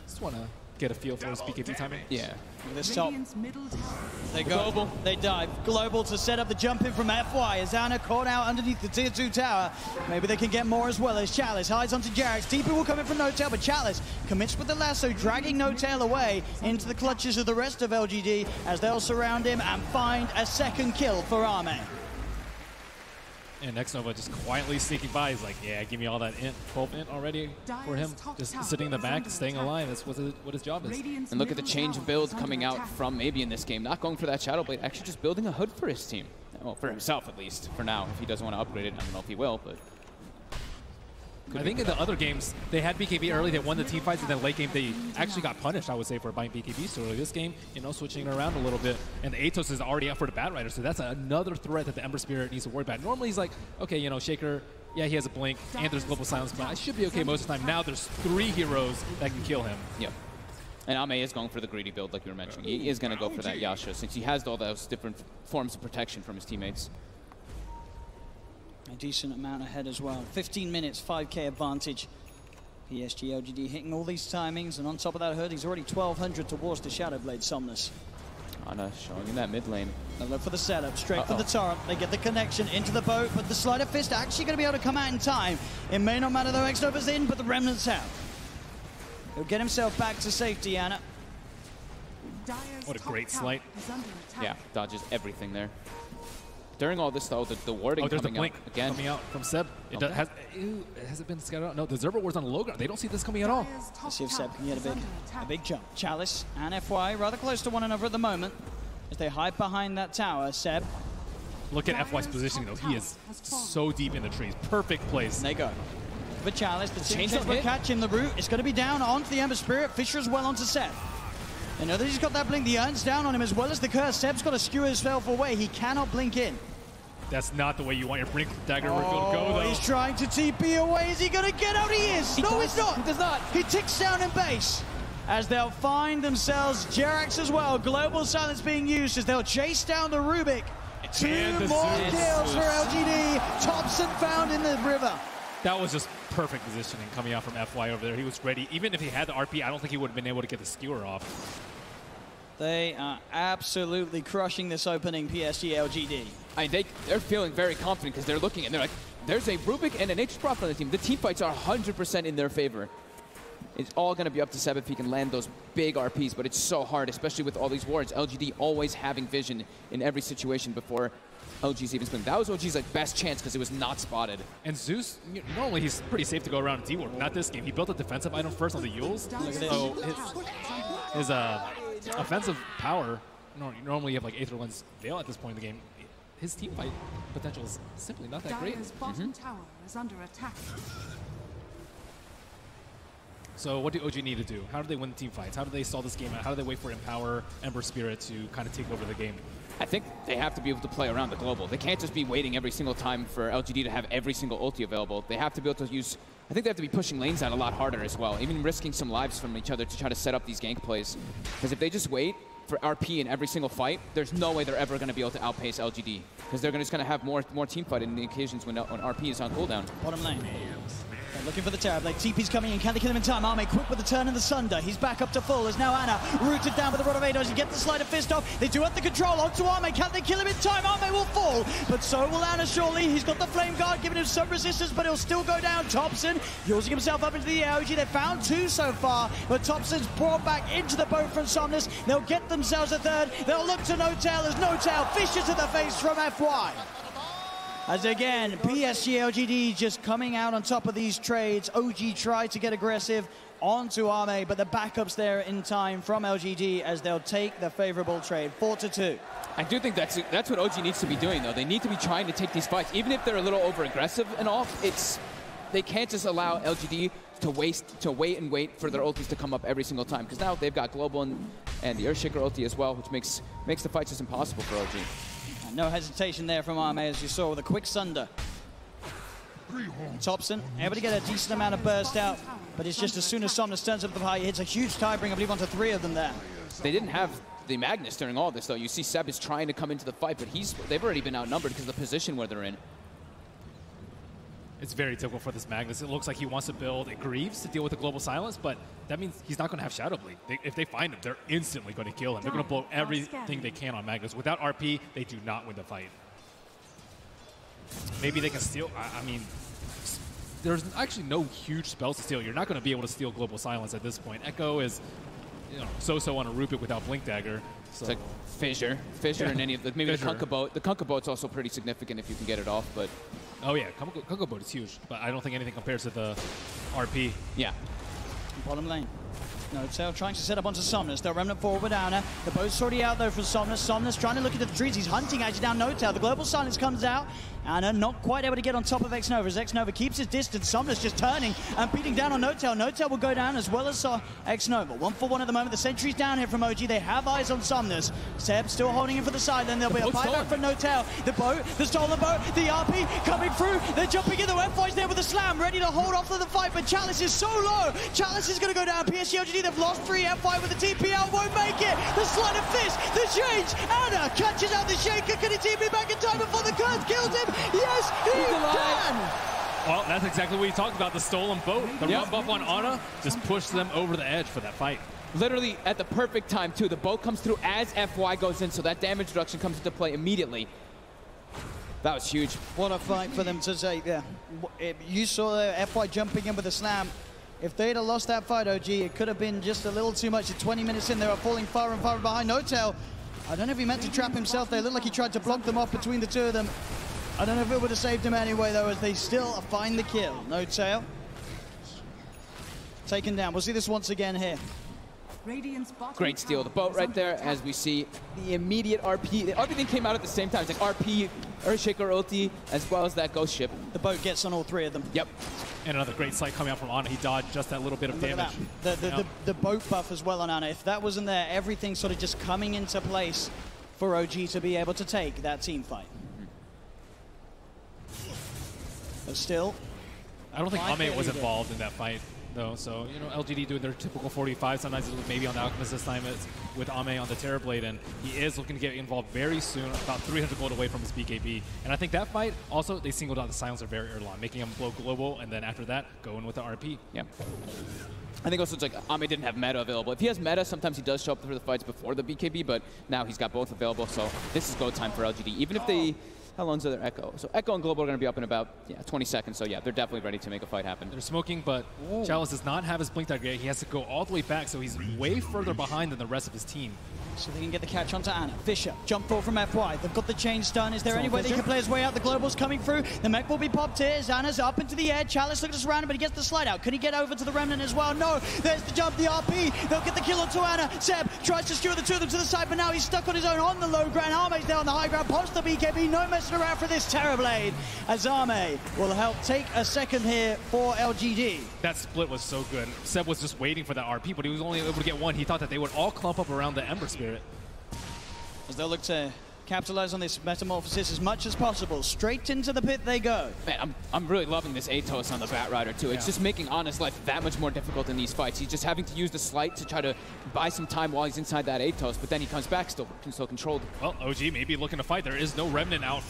just want to get a feel for his BKB timing. Yeah. This top. They go. Global. They dive. Global to set up the jump in from FY. As Ana caught out underneath the tier 2 tower. Maybe they can get more as well as Chalice hides onto Jerax. TP will come in from No-Tail, but Chalice commits with the lasso, dragging No-Tail away into the clutches of the rest of LGD as they'll surround him and find a second kill for Ame. And Nexnova just quietly sneaking by. He's like, yeah, give me all that int, 12 int already for him. Just sitting in the back and staying alive. That's what his job is. And look at the change of builds coming out from maybe in this game. Not going for that Shadow Blade, actually just building a hood for his team. Well, for himself at least, for now. If he doesn't want to upgrade it, I don't know if he will, but... I think in the other games, they had BKB early, they won the team fights, and then late game, they actually got punished, I would say, for buying BKB so early. This game, switching it around a little bit, and the Atos is already up for the Bat Rider, so that's another threat that the Ember Spirit needs to worry about. Normally, he's like, okay, Shaker, yeah, he has a blink, and there's global silence, but I should be okay most of the time. Now there's 3 heroes that can kill him. Yep. And Ame is going for the greedy build, like you were mentioning. He is going to go for that Yasha, since he has all those different forms of protection from his teammates. A decent amount ahead as well. 15 minutes, 5k advantage. PSG LGD hitting all these timings, and on top of that hood, he's already 1200 towards the Shadow Blade Somnus. Ana showing in that mid lane. They look for the setup, straight for the torrent. They get the connection into the boat, but the Sleight of Fist actually going to be able to come out in time. It may not matter though, X-Nova's in, but the Remnant's out. He'll get himself back to safety, Ana. What a great sleight. Yeah, dodges everything there. During all this, though, the warding there's coming the blink out again. Coming out from Seb. Has it been scouted out? No, the Zerber ward's on the low ground. They don't see this coming at all. Let's see if Seb can get a big jump. Chalice and FY rather close to one another at the moment as they hide behind that tower. Seb. Look at FY's positioning, though. He is so deep in the trees. Perfect place. And they go. For Chalice, the change will catch him. The root is going to be down onto the Ember Spirit. Fisher as well onto Seb. They know that he's got that blink. The Urn's down on him as well as the curse. Seb's got to skewer himself away. He cannot blink in. That's not the way you want your blink dagger to go, though. He's trying to TP away. Is he going to get out? He is. No, he's not. He does not. He ticks down in base. As they'll find themselves Jerax as well. Global silence being used as they'll chase down the Rubik. 2 more kills for LGD. Thompson found in the river. That was just perfect positioning coming out from FY over there. He was ready. Even if he had the RP, I don't think he would have been able to get the skewer off. They are absolutely crushing this opening, PSG LGD. They're feeling very confident because they're looking and they're like, there's a Rubik and an Nature's Prophet on the team. The team fights are 100% in their favor. It's all going to be up to Seb if he can land those big RPs, but it's so hard, especially with all these wards. LGD always having vision in every situation before LG's even spinning. That was OG's like best chance because it was not spotted. And Zeus, normally he's pretty safe to go around D-Ward. Not this game. He built a defensive item first on the Yules. So his offensive power, normally you have like Aether Lens Veil at this point in the game. His team fight potential is simply not that great. Bottom tower is under attack. So what do OG need to do? How do they win team fights? How do they stall this game out? How do they wait for Empower, Ember Spirit to kind of take over the game? I think they have to be able to play around the global. They can't just be waiting every single time for LGD to have every single ulti available. They have to be able to use, I think they have to be pushing lanes out a lot harder as well, even risking some lives from each other to try to set up these gank plays. Because if they just wait for RP in every single fight, there's no way they're ever going to be able to outpace LGD. Because they're just going to have more team fight in the occasions when RP is on cooldown. Bottom lane. They're looking for the Terrorblade. TP's coming in. Can they kill him in time? Arme quick with the turn and the Sunder. He's back up to full. As now Ana rooted down with the Rod of Ados. You get the Sleight of Fist off. They do have the control onto Arme. Can they kill him in time? Arme will fall, but so will Ana shortly. He's got the Flame Guard, giving him some resistance, but he'll still go down. Thompson using himself up into the air. OG, they found two so far, but Thompson's brought back into the boat from Somnus. They'll get themselves a third. They'll look to No-Tail as No-Tail fishes to the face from FY. As again, PSG LGD just coming out on top of these trades. OG tried to get aggressive onto Arme, but the backup's there in time from LGD as they'll take the favorable trade. 4-2. I do think that's what OG needs to be doing, though. They need to be trying to take these fights. Even if they're a little over-aggressive and all, they can't just allow LGD to wait and wait for their ultis to come up every single time. Because now they've got Global and the Earthshaker ulti as well, which makes the fights just impossible for OG. No hesitation there from Arme, as you saw, with a quick Sunder. Thompson able to get a decent amount of burst out, but it's just as soon as Somnus turns up the high, he hits a huge Tiebreaker, I believe, onto 3 of them there. They didn't have the Magnus during all this, though. You see Seb is trying to come into the fight, but they've already been outnumbered because of the position where they're in. It's very typical for this Magnus. It looks like he wants to build a Greaves to deal with the global silence, but that means he's not going to have Shadow Blade. If they find him, they're instantly going to kill him. They're going to blow everything they can on Magnus. Without RP, they do not win the fight. Maybe they can steal. I mean, there's actually no huge spells to steal. You're not going to be able to steal global silence at this point. Echo is, so-so on a Rupik without Blink Dagger. So. It's like Fissure in any of the, maybe Fissure. The Kunkka Boat. The Kunkka Boat's also pretty significant if you can get it off, but. Oh yeah, Kunkka Boat is huge, but I don't think anything compares to the RP. Yeah. Bottom lane. No-Tail trying to set up onto Somnus. They'll Remnant forward with Ana. The boat's already out though from Somnus. Somnus trying to look into the trees. He's hunting actually down No-Tail. The global silence comes out. Ana not quite able to get on top of X-Nova as X-Nova keeps his distance. Somnus just turning and beating down on No-Tail. No-Tail will go down as well as X-Nova. 1-for-1 at the moment. The sentry's down here from OG. They have eyes on Somnus. Seb still holding him for the side. Then there'll be a buyback from No-Tail. The boat, the stolen boat, the RP coming through. They're jumping in. The FY's there with a slam, ready to hold off to the fight, but Chalice is so low. Chalice is going to go down. PSG LGD, they've lost 3. FY with the TPL won't make it. The Sleight of Fist, the change. Ana catches out the Shaker. Can he TP back in time before the curse kills him? Yes, he can. Well, that's exactly what you talked about, the stolen boat. The run buff on Ana just pushed them over the edge for that fight. Literally at the perfect time, too. The boat comes through as FY goes in, so that damage reduction comes into play immediately. That was huge. What a fight for them to take there. You saw FY jumping in with a slam. If they'd have lost that fight, OG, it could have been just a little too much. At 20 minutes in, they were falling far and far behind. No-Tail, I don't know if he meant to trap himself. They looked like he tried to block them off between the two of them. I don't know if it would have saved him anyway, though, as they still find the kill. No-Tail taken down. We'll see this once again here. Great steal. The boat right there, as we see the immediate RP. Everything came out at the same time. It's like RP, Earthshaker ulti, as well as that ghost ship. The boat gets on all 3 of them. Yep. And another great sight coming out from Ana. He dodged just that little bit of damage. The boat buff as well on Ana. If that wasn't there, everything sort of just coming into place for OG to be able to take that team fight. But still, I don't think Ame was involved in that fight, though. So, LGD doing their typical 45. Sometimes it was maybe on the Alchemist this time. It's with Ame on the Terrorblade, and he is looking to get involved very soon, about 300 gold away from his BKB. And I think that fight, also, they singled out the Silencer very early on, making him blow global, and then after that, go in with the RP. Yeah. I think also it's like Ame didn't have meta available. If he has meta, sometimes he does show up for the fights before the BKB, but now he's got both available, so this is go time for LGD. Even if they How long's their Echo? So Echo and Global are going to be up in about 20 seconds. So yeah, they're definitely ready to make a fight happen. They're smoking, but Chalice does not have his blink dagger yet. He has to go all the way back, so he's way further behind than the rest of his team. So they can get the catch onto Ana. Fisher, jump forward from FY. They've got the chain stun. Is there any way they can play his way out? The Global's coming through. The mech will be popped here. Ana's up into the air. Chalice looks around him, but he gets the slide out. Can he get over to the Remnant as well? No. There's the jump, the RP. They'll get the kill onto Ana. Seb tries to skewer the two of them to the side, but now he's stuck on his own on the low ground. Arme's there on the high ground. Pops the BKB. No messing around for this Terrorblade, as Arme will help take a second here for LGD. That split was so good. Seb was just waiting for that RP, but he was only able to get one. He thought that they would all clump up around the Ember Spirit. As they'll look to capitalize on this metamorphosis as much as possible. Straight into the pit they go. Man, I'm really loving this Atos on the Batrider too. It's just making Ana's life that much more difficult in these fights. He's just having to use the Slight to try to buy some time while he's inside that Atos, but then he comes back still controlled. Well, OG may be looking to fight. There is no Remnant out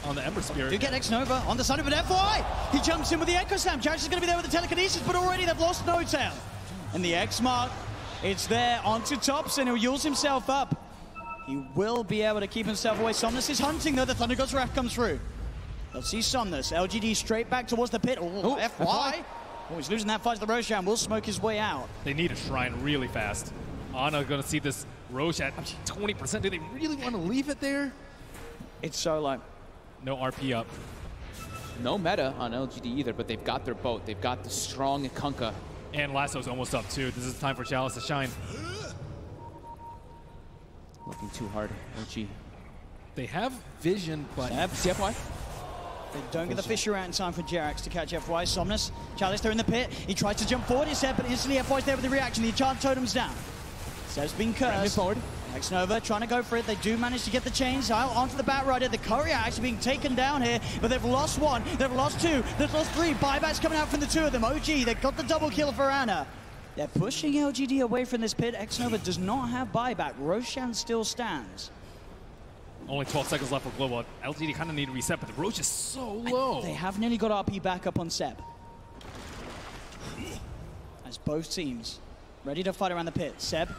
on the Ember Spirit. You get X-Nova on the side of an FY. He jumps in with the Echo Slam. Jarrett's going to be there with the telekinesis, but already they've lost No Tail. And the X-Mark, it's there onto Thompson, who yules himself up. He will be able to keep himself away. Somnus is hunting, though. The Thunder God's Wrath comes through. They'll see Somnus. LGD straight back towards the pit. Oh, FY. Oh, he's losing that fight to the Roshan. Will smoke his way out. They need a Shrine really fast. Ana going to see this Roche at 20%. Do they really want to leave it there? It's so low. No RP up. No meta on LGD either, but they've got their boat. They've got the strong Kunkka. And Lasso's almost up, too. This is time for Chalice to shine. Looking too hard, OG. They have vision, but... See FY? They don't get the Fisher out in time for Jerax to catch FY. Somnus, Chalice, they're in the pit. He tries to jump forward, it's Seb, but instantly FY's there with the reaction. The enchant totem's down. Seb's been cursed. Forward. X-Nova trying to go for it. They do manage to get the chains out onto the Batrider. The Courier actually being taken down here, but they've lost one, they've lost two, they've lost three. Buybacks coming out from the two of them. OG, they've got the double kill for Ana. They're pushing LGD away from this pit. X-Nova does not have buyback. Roshan still stands. Only 12 seconds left for Global. LGD kind of need to reset, but the Roche is so low. They have nearly got RP back up on Seb. As both teams ready to fight around the pit. Seb,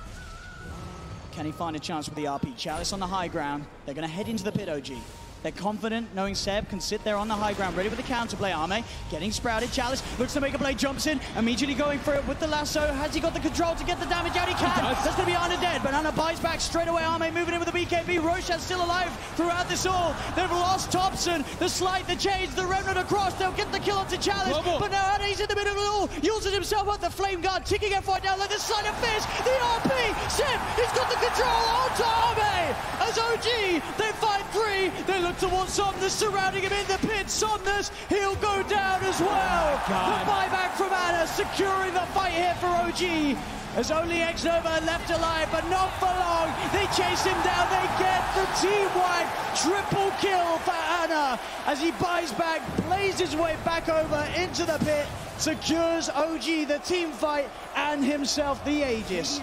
can he find a chance with the RP? Chalice on the high ground. They're going to head into the pit, OG. They're confident, knowing Seb can sit there on the high ground, ready with the counterplay. Arme getting sprouted. Chalice looks to make a play, jumps in, immediately going for it with the lasso. Has he got the control to get the damage out? He can. That's going to be Ana dead, but Ana buys back straight away. Arme moving in with the BKB. Roshan's still alive throughout this all. They've lost Thompson, the Slight, the change, the Remnant across. They'll get the kill onto Chalice, but now Ana's in the middle of it all. Uses himself up the Flame Guard, ticking FY down like the Slight of Fist. The RP, Seb, he's got the control onto Arme. As OG, they fight three. They look towards Somnus, surrounding him in the pit. Somnus, he'll go down as well. The buyback from Ana, securing the fight here for OG. As only X-Nova left alive, but not for long. They chase him down. They get the team-wide triple kill for Ana as he buys back, plays his way back over into the pit, secures OG the team fight and himself the Aegis.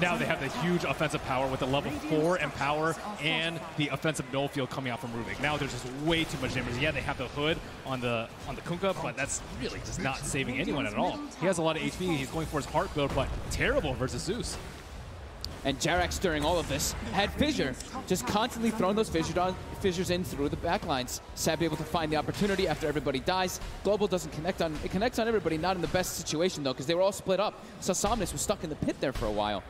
Now they have the huge offensive power with the level 4 Empower and the offensive null field coming out from Rubik. Now there's just way too much damage. Yeah, they have the hood on the Kunkka, but that's really just not saving anyone at all. He has a lot of HP. He's going for his heart build, but terrible versus Zeus. And Jerax during all of this had Fissure, just constantly throwing those fissures in through the backlines. Seb able to find the opportunity after everybody dies. Global doesn't connect on, it connects on everybody, not in the best situation though, because they were all split up. So Somnus was stuck in the pit there for a while.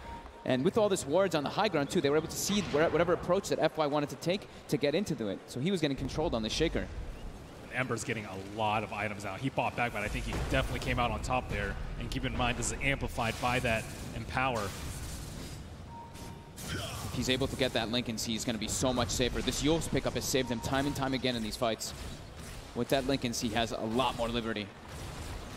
And with all this wards on the high ground too, they were able to see whatever approach that FY wanted to take to get into it. So he was getting controlled on the Shaker. Ember's getting a lot of items out. He fought back, but I think he definitely came out on top there. And keep in mind, this is amplified by that Empower. If he's able to get that Lincoln Sea, he's going to be so much safer. This Yule's pickup has saved him time and time again in these fights. With that Lincoln Sea, he has a lot more liberty.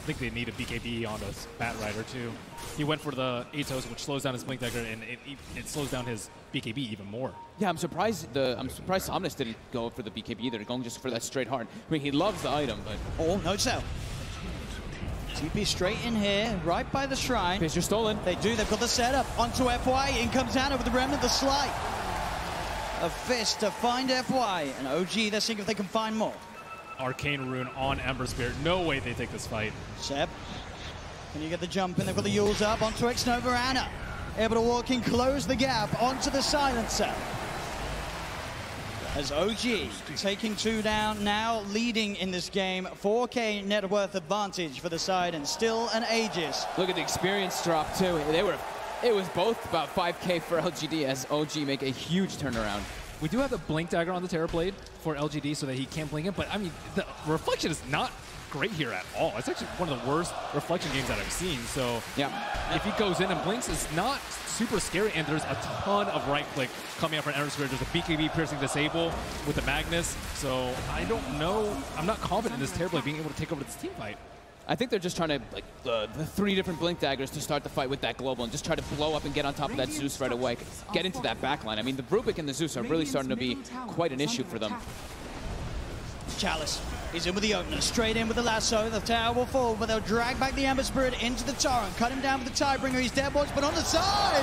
I think they need a BKB on this Batrider too. He went for the Atos, which slows down his Blink Dagger, and it slows down his BKB even more. Yeah, I'm surprised Somnus didn't go for the BKB either, going just for that straight hard. I mean, he loves the item, but... Oh, no cell. TP straight in here, right by the shrine. Fissure stolen. They do, they've got the setup. Onto FY, in comes Ana with the Remnant, the Slight. A fist to find FY, and OG, they're seeing if they can find more. Arcane Rune on Ember Spirit. No way they take this fight. Seb, can you get the jump in? They've got the Yules up onto X-Nova. Ana able to walk in, close the gap onto the Silencer. as OG taking 2 down, now leading in this game. 4K net worth advantage for the side, and still an Aegis. Look at the experience drop too. It was both about 5K for LGD as OG make a huge turnaround. We do have the blink dagger on the Terrorblade for LGD so that he can't blink it, but I mean, the reflection is not great here at all. It's actually one of the worst reflection games that I've seen. So yeah, if he goes in and blinks, it's not super scary, and there's a ton of right click coming up from Ember Spirit. There's a BKB piercing disable with the Magnus. So I don't know. I'm not confident in this Terrorblade being able to take over this team fight. I think they're just trying to, like, the 3 different Blink Daggers to start the fight with that Global and just try to blow up and get on top of that Zeus right away. Get into that backline. I mean, the Rubik and the Zeus are really starting to be quite an issue for them. Chalice is in with the opener, straight in with the lasso. The tower will fall, but they'll drag back the Ember Spirit into the Torrent, cut him down with the Tidebringer. He's dead, boys, but on the side,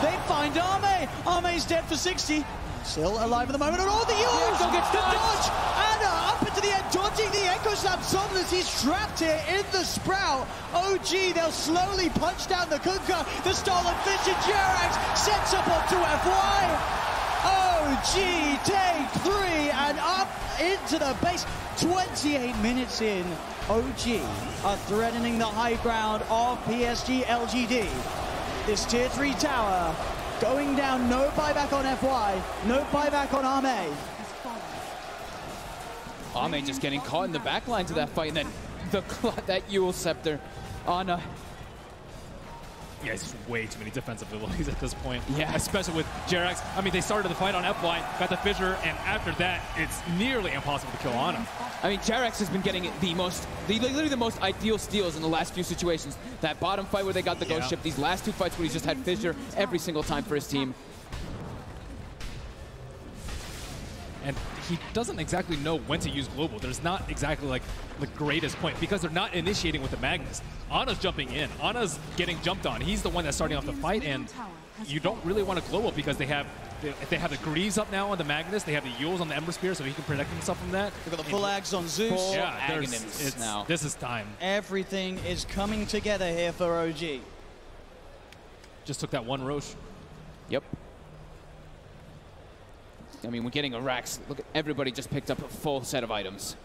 they find Arme. Arme's dead for 60. Still alive at the moment, and all the use! Echo gets the dodge! Anna up into the end, dodging the Echo Slap. Somnus, he's trapped here in the Sprout. OG, they'll slowly punch down the Kunkka. The stolen fish, and Jerax sets up onto FY. OG take 3 and up into the base. 28 minutes in, OG are threatening the high ground of PSG LGD. This tier 3 tower going down, no buyback on FY, no buyback on Arme. Arme just getting caught in the back lines of that fight, and then that Yule Scepter on Yeah, it's just way too many defensive abilities at this point. Yeah. Especially with Jerax. I mean, they started the fight on FY, got the fissure, and after that, it's nearly impossible to kill Ana. I mean, Jerax has been getting literally the most ideal steals in the last few situations. That bottom fight where they got the Ghost Ship, these last 2 fights where he's just had fissure every single time for his team. And he doesn't exactly know when to use Global. There's not exactly like the greatest point because they're not initiating with the Magnus. Ana's jumping in. Ana's getting jumped on. He's the one that's starting off the fight, and you don't really want to Global because they have the Greaves up now on the Magnus. They have the Yules on the Ember Spear, so he can protect himself from that. They've got the full Ags on Zeus. Yeah, now. This is time. Everything is coming together here for OG. Just took that one Roche. Yep. I mean, we're getting a Rax. Look at everybody just picked up a full set of items.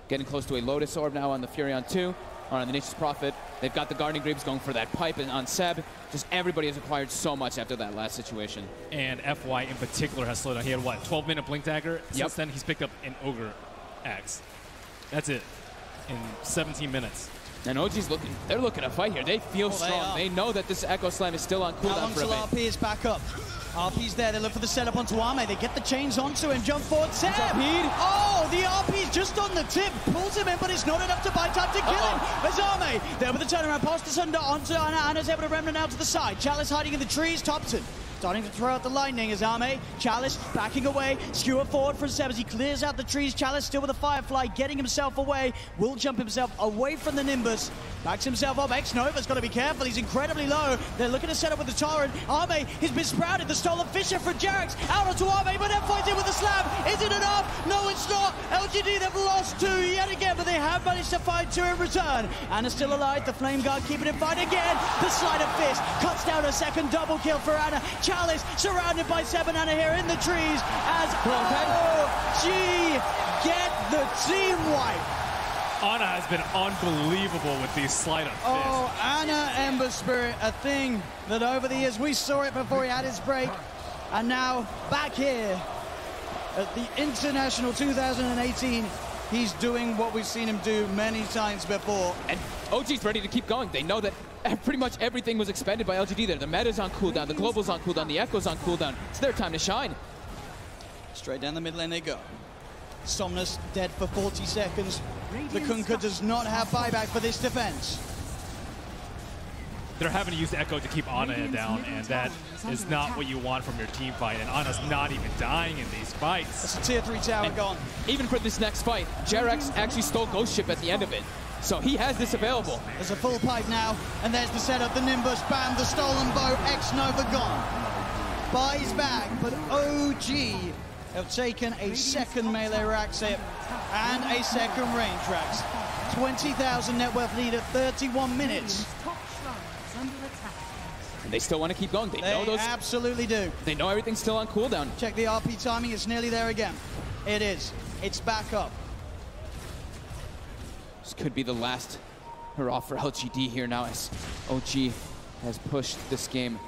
Getting close to a Lotus Orb now on the Furion 2. On the Nature's Prophet. They've got the Guardian Greaves going for that pipe, and on Seb, just everybody has acquired so much after that last situation. And FY in particular has slowed down. He had, what, 12-minute Blink Dagger? Since then, he's picked up an Ogre Axe. That's it. In 17 minutes. And OG's they're looking to fight here. They feel strong. They know that this Echo Slam is still on cooldown for a bit. RP is back up. RP's there. They look for the setup onto Arme. They get the chains onto him. Jump forward. Seb! Oh, the RP's just on the tip. Pulls him in, but it's not enough to buy time to kill him. There's Arme. There with the turnaround. Past the Sunder onto Anna. Anna's able to remnant out to the side. Chalice hiding in the trees. Thompson starting to throw out the lightning as Arme. Chalice backing away. Skewer forward from Seb as he clears out the trees. Chalice still with a Firefly, getting himself away. Will jump himself away from the Nimbus. Backs himself up. X-Nova's got to be careful. He's incredibly low. They're looking to set up with the Torrent. Arme has been sprouted. The stolen Fisher for Jerax. Out onto Arme, but FY's in with the slam. Is it enough? No, it's not. LGD, they've lost 2 yet again, but they have managed to find 2 in return. Anna's still alive. The Flame Guard keeping it fight again. The Sleight of Fist cuts down a second double kill for Anna. Chalice surrounded by Seb and Anna here in the trees as OG get the team wipe. Ana has been unbelievable with these Sleight of Fist. Oh, Anna Ember Spirit, a thing that over the years we saw it before he had his break, and now back here at the International 2018, he's doing what we've seen him do many times before. And OG's ready to keep going. They know that pretty much everything was expended by LGD there. The meta's on cooldown, the global's on cooldown, the echo's on cooldown. It's their time to shine. Straight down the mid lane they go. Somnus dead for 40 seconds. The Kunkka does not have buyback for this defense. They're having to use the Echo to keep Ana down, and that is not what you want from your team fight, and Ana's not even dying in these fights. That's a tier 3 tower gone. Even for this next fight, Jerax actually stole Ghost Ship at the end of it. So he has this available. There's a full pipe now, and there's the setup, the Nimbus, bam, the stolen bow, X-Nova gone. Buys back, but OG have taken a second melee Rax hit and a second range Rax. 20,000 net worth lead at 31 minutes. And they still want to keep going. They know those. Absolutely do. They know everything's still on cooldown. Check the RP timing. It's nearly there again. It is. It's back up. This could be the last hurrah for LGD here now as OG has pushed this game.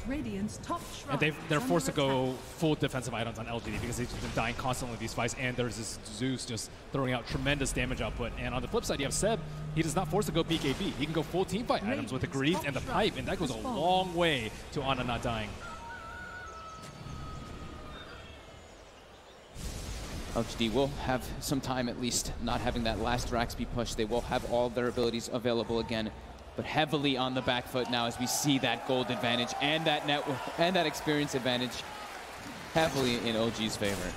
Radiant's top shrine. And they're forced to go full defensive items on LGD because they've been dying constantly in these fights, and there's this Zeus just throwing out tremendous damage output. And on the flip side, you have Seb. He does not force to go BKB. He can go full team fight items with the Greaves and the Pipe, and that goes a long way to Ana not dying. LGD will have some time at least not having that last Raxby push. They will have all their abilities available again, but heavily on the back foot now as we see that gold advantage and that network and that experience advantage heavily in OG's favor.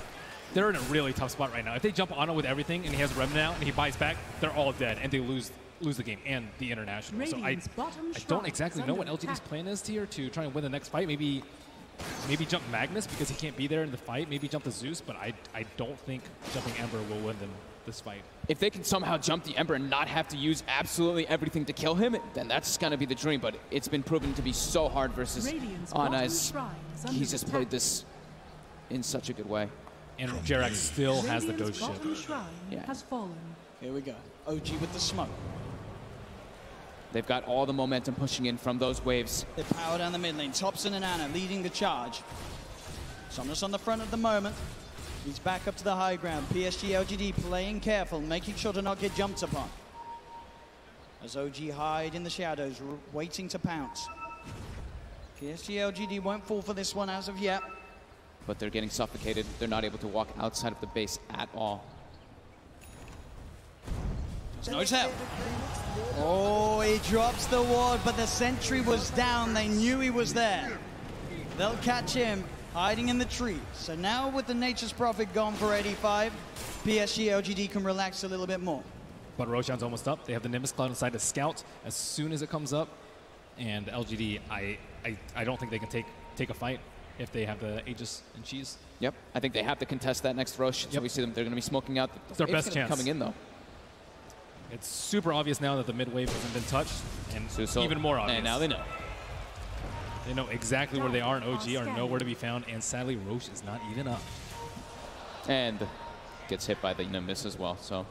They're in a really tough spot right now. If they jump Ana with everything and he has Remnant out and he buys back, they're all dead and they lose the game and the international. So I don't exactly know what LGD's plan is here to try and win the next fight. Maybe jump Magnus because he can't be there in the fight. Maybe jump the Zeus, but I don't think jumping Ember will win them this fight. If they can somehow jump the Ember and not have to use absolutely everything to kill him, then that's going to be the dream. But it's been proven to be so hard versus Ana as he's just played this in such a good way. And Jerax still has the ghost ship. Has fallen. Here we go. OG with the smoke. They've got all the momentum pushing in from those waves. They power down the mid lane. Thompson and Ana leading the charge. Somnus on the front at the moment. He's back up to the high ground. PSG LGD playing careful, making sure to not get jumped upon. As OG hide in the shadows, waiting to pounce. PSG LGD won't fall for this one as of yet. But they're getting suffocated. They're not able to walk outside of the base at all. No tap. Oh, he drops the ward, but the sentry was down. They knew he was there. They'll catch him hiding in the tree. So now with the Nature's Prophet gone for 85, PSG LGD can relax a little bit more. But Roshan's almost up. They have the Nimbus Cloud inside to scout as soon as it comes up. And LGD, I don't think they can take a fight if they have the Aegis and Cheese. Yep, I think they have to contest that next Rosh. So we see them, they're going to be smoking out. It's their best chance. Coming in though. It's super obvious now that the mid wave hasn't been touched, and even more obvious. And now they know. They know exactly where they are, and OG are nowhere to be found, and sadly, Rosh is not even up. And gets hit by the Nimbus as well, so.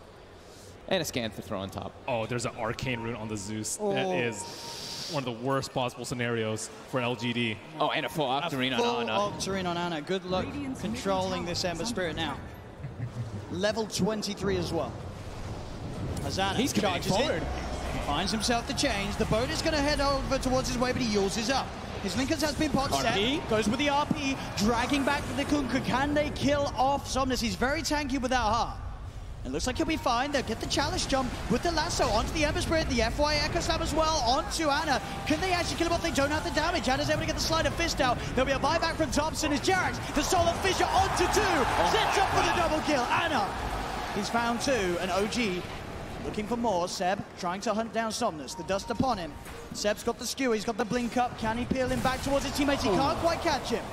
And a scan to throw on top. Oh, there's an Arcane Rune on the Zeus. Oh. That is one of the worst possible scenarios for LGD. Oh, and a full Octarine on Ana. Octarine on Ana. Good luck controlling this Ember Spirit now. Level 23 as well. As Ana charges forward. He finds himself the change. The boat is going to head over towards his way, but he uses up. His Linkers has been pot set. Goes with the RP, dragging back the Kunkka. Can they kill off Somnus? He's very tanky with that heart. It looks like he'll be fine. They'll get the chalice jump with the lasso onto the Ember Spirit, the FY Echo Slam as well, onto Ana. Can they actually kill him off? They don't have the damage. Ana's able to get the Sleight of Fist out. There'll be a buyback from Thompson as Jerax, the Solar Fissure onto 2. Sets up for the double kill. Ana, he's found 2, and OG looking for more. Seb trying to hunt down Somnus. The dust upon him. Seb's got the skewer. He's got the blink up. Can he peel him back towards his teammates? He can't quite catch him.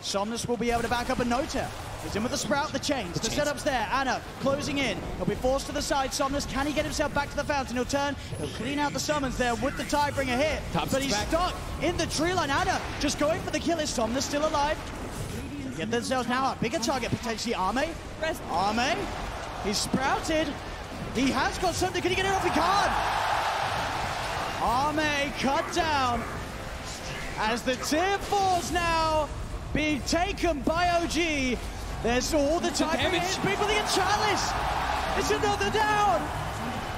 Somnus will be able to back up a no-tap. He's in with the Sprout, the chains. The setup's there. Ana closing in. He'll be forced to the side. Somnus, can he get himself back to the fountain? He'll turn. He'll clean out the summons there with the Tidebringer hit. But he's stuck in the tree line. Ana just going for the kill. Is Somnus still alive? Get themselves now a bigger target, potentially Arme. Arme, he's sprouted. He has got something. Can he get it off? He can't. Arme cut down as the tier 4's now being taken by OG. There's all the time for his people. They get Chalice. It's another down.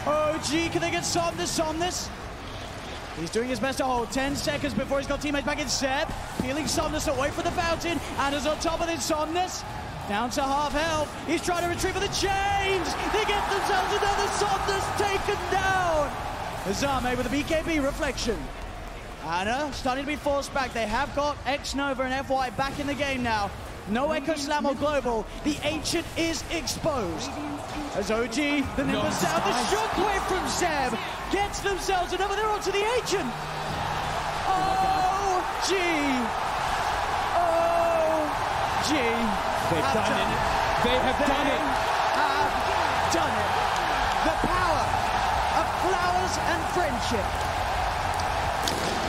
OG, can they get Somnus? He's doing his best to hold 10 seconds before he's got teammates back in. Seb peeling Somnus away from the fountain. Ana's on top of this Somnus. Down to half health. He's trying to retrieve for the chains. They get themselves another Somnus taken down. Azame with a BKB reflection. Ana starting to be forced back. They have got X-Nova and FY back in the game now. No Echo Slam or Global. The Ancient is exposed. As OG, the Nimbus down. The shockwave from Seb gets themselves another. They're onto the Ancient. OG. OG. They've done it. They have done it. Have done it. The power of flowers and friendship.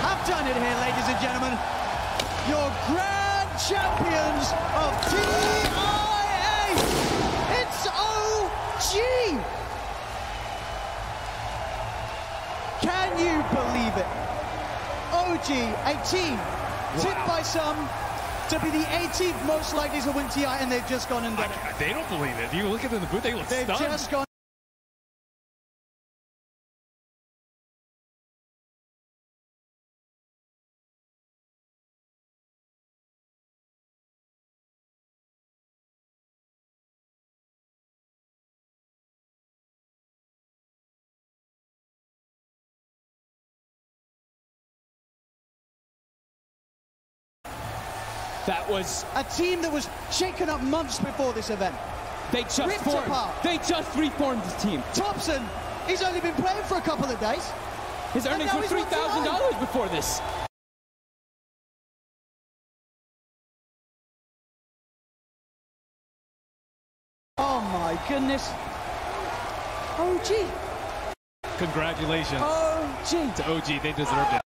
have done it here, ladies and gentlemen. Your grand champions of TIA. It's OG. Can you believe it? OG, a team tipped by some to be the 18th most likely to win TI, and they've just gone and done it. They don't believe it. You look at them in the booth, they look stunned. They've just gone. That was a team that was shaken up months before this event. They just formed. They just reformed this team. Thompson, he's only been playing for a couple of days. His earnings were $3,000 before this. Oh my goodness. OG. Congratulations. OG. To OG, they deserved it.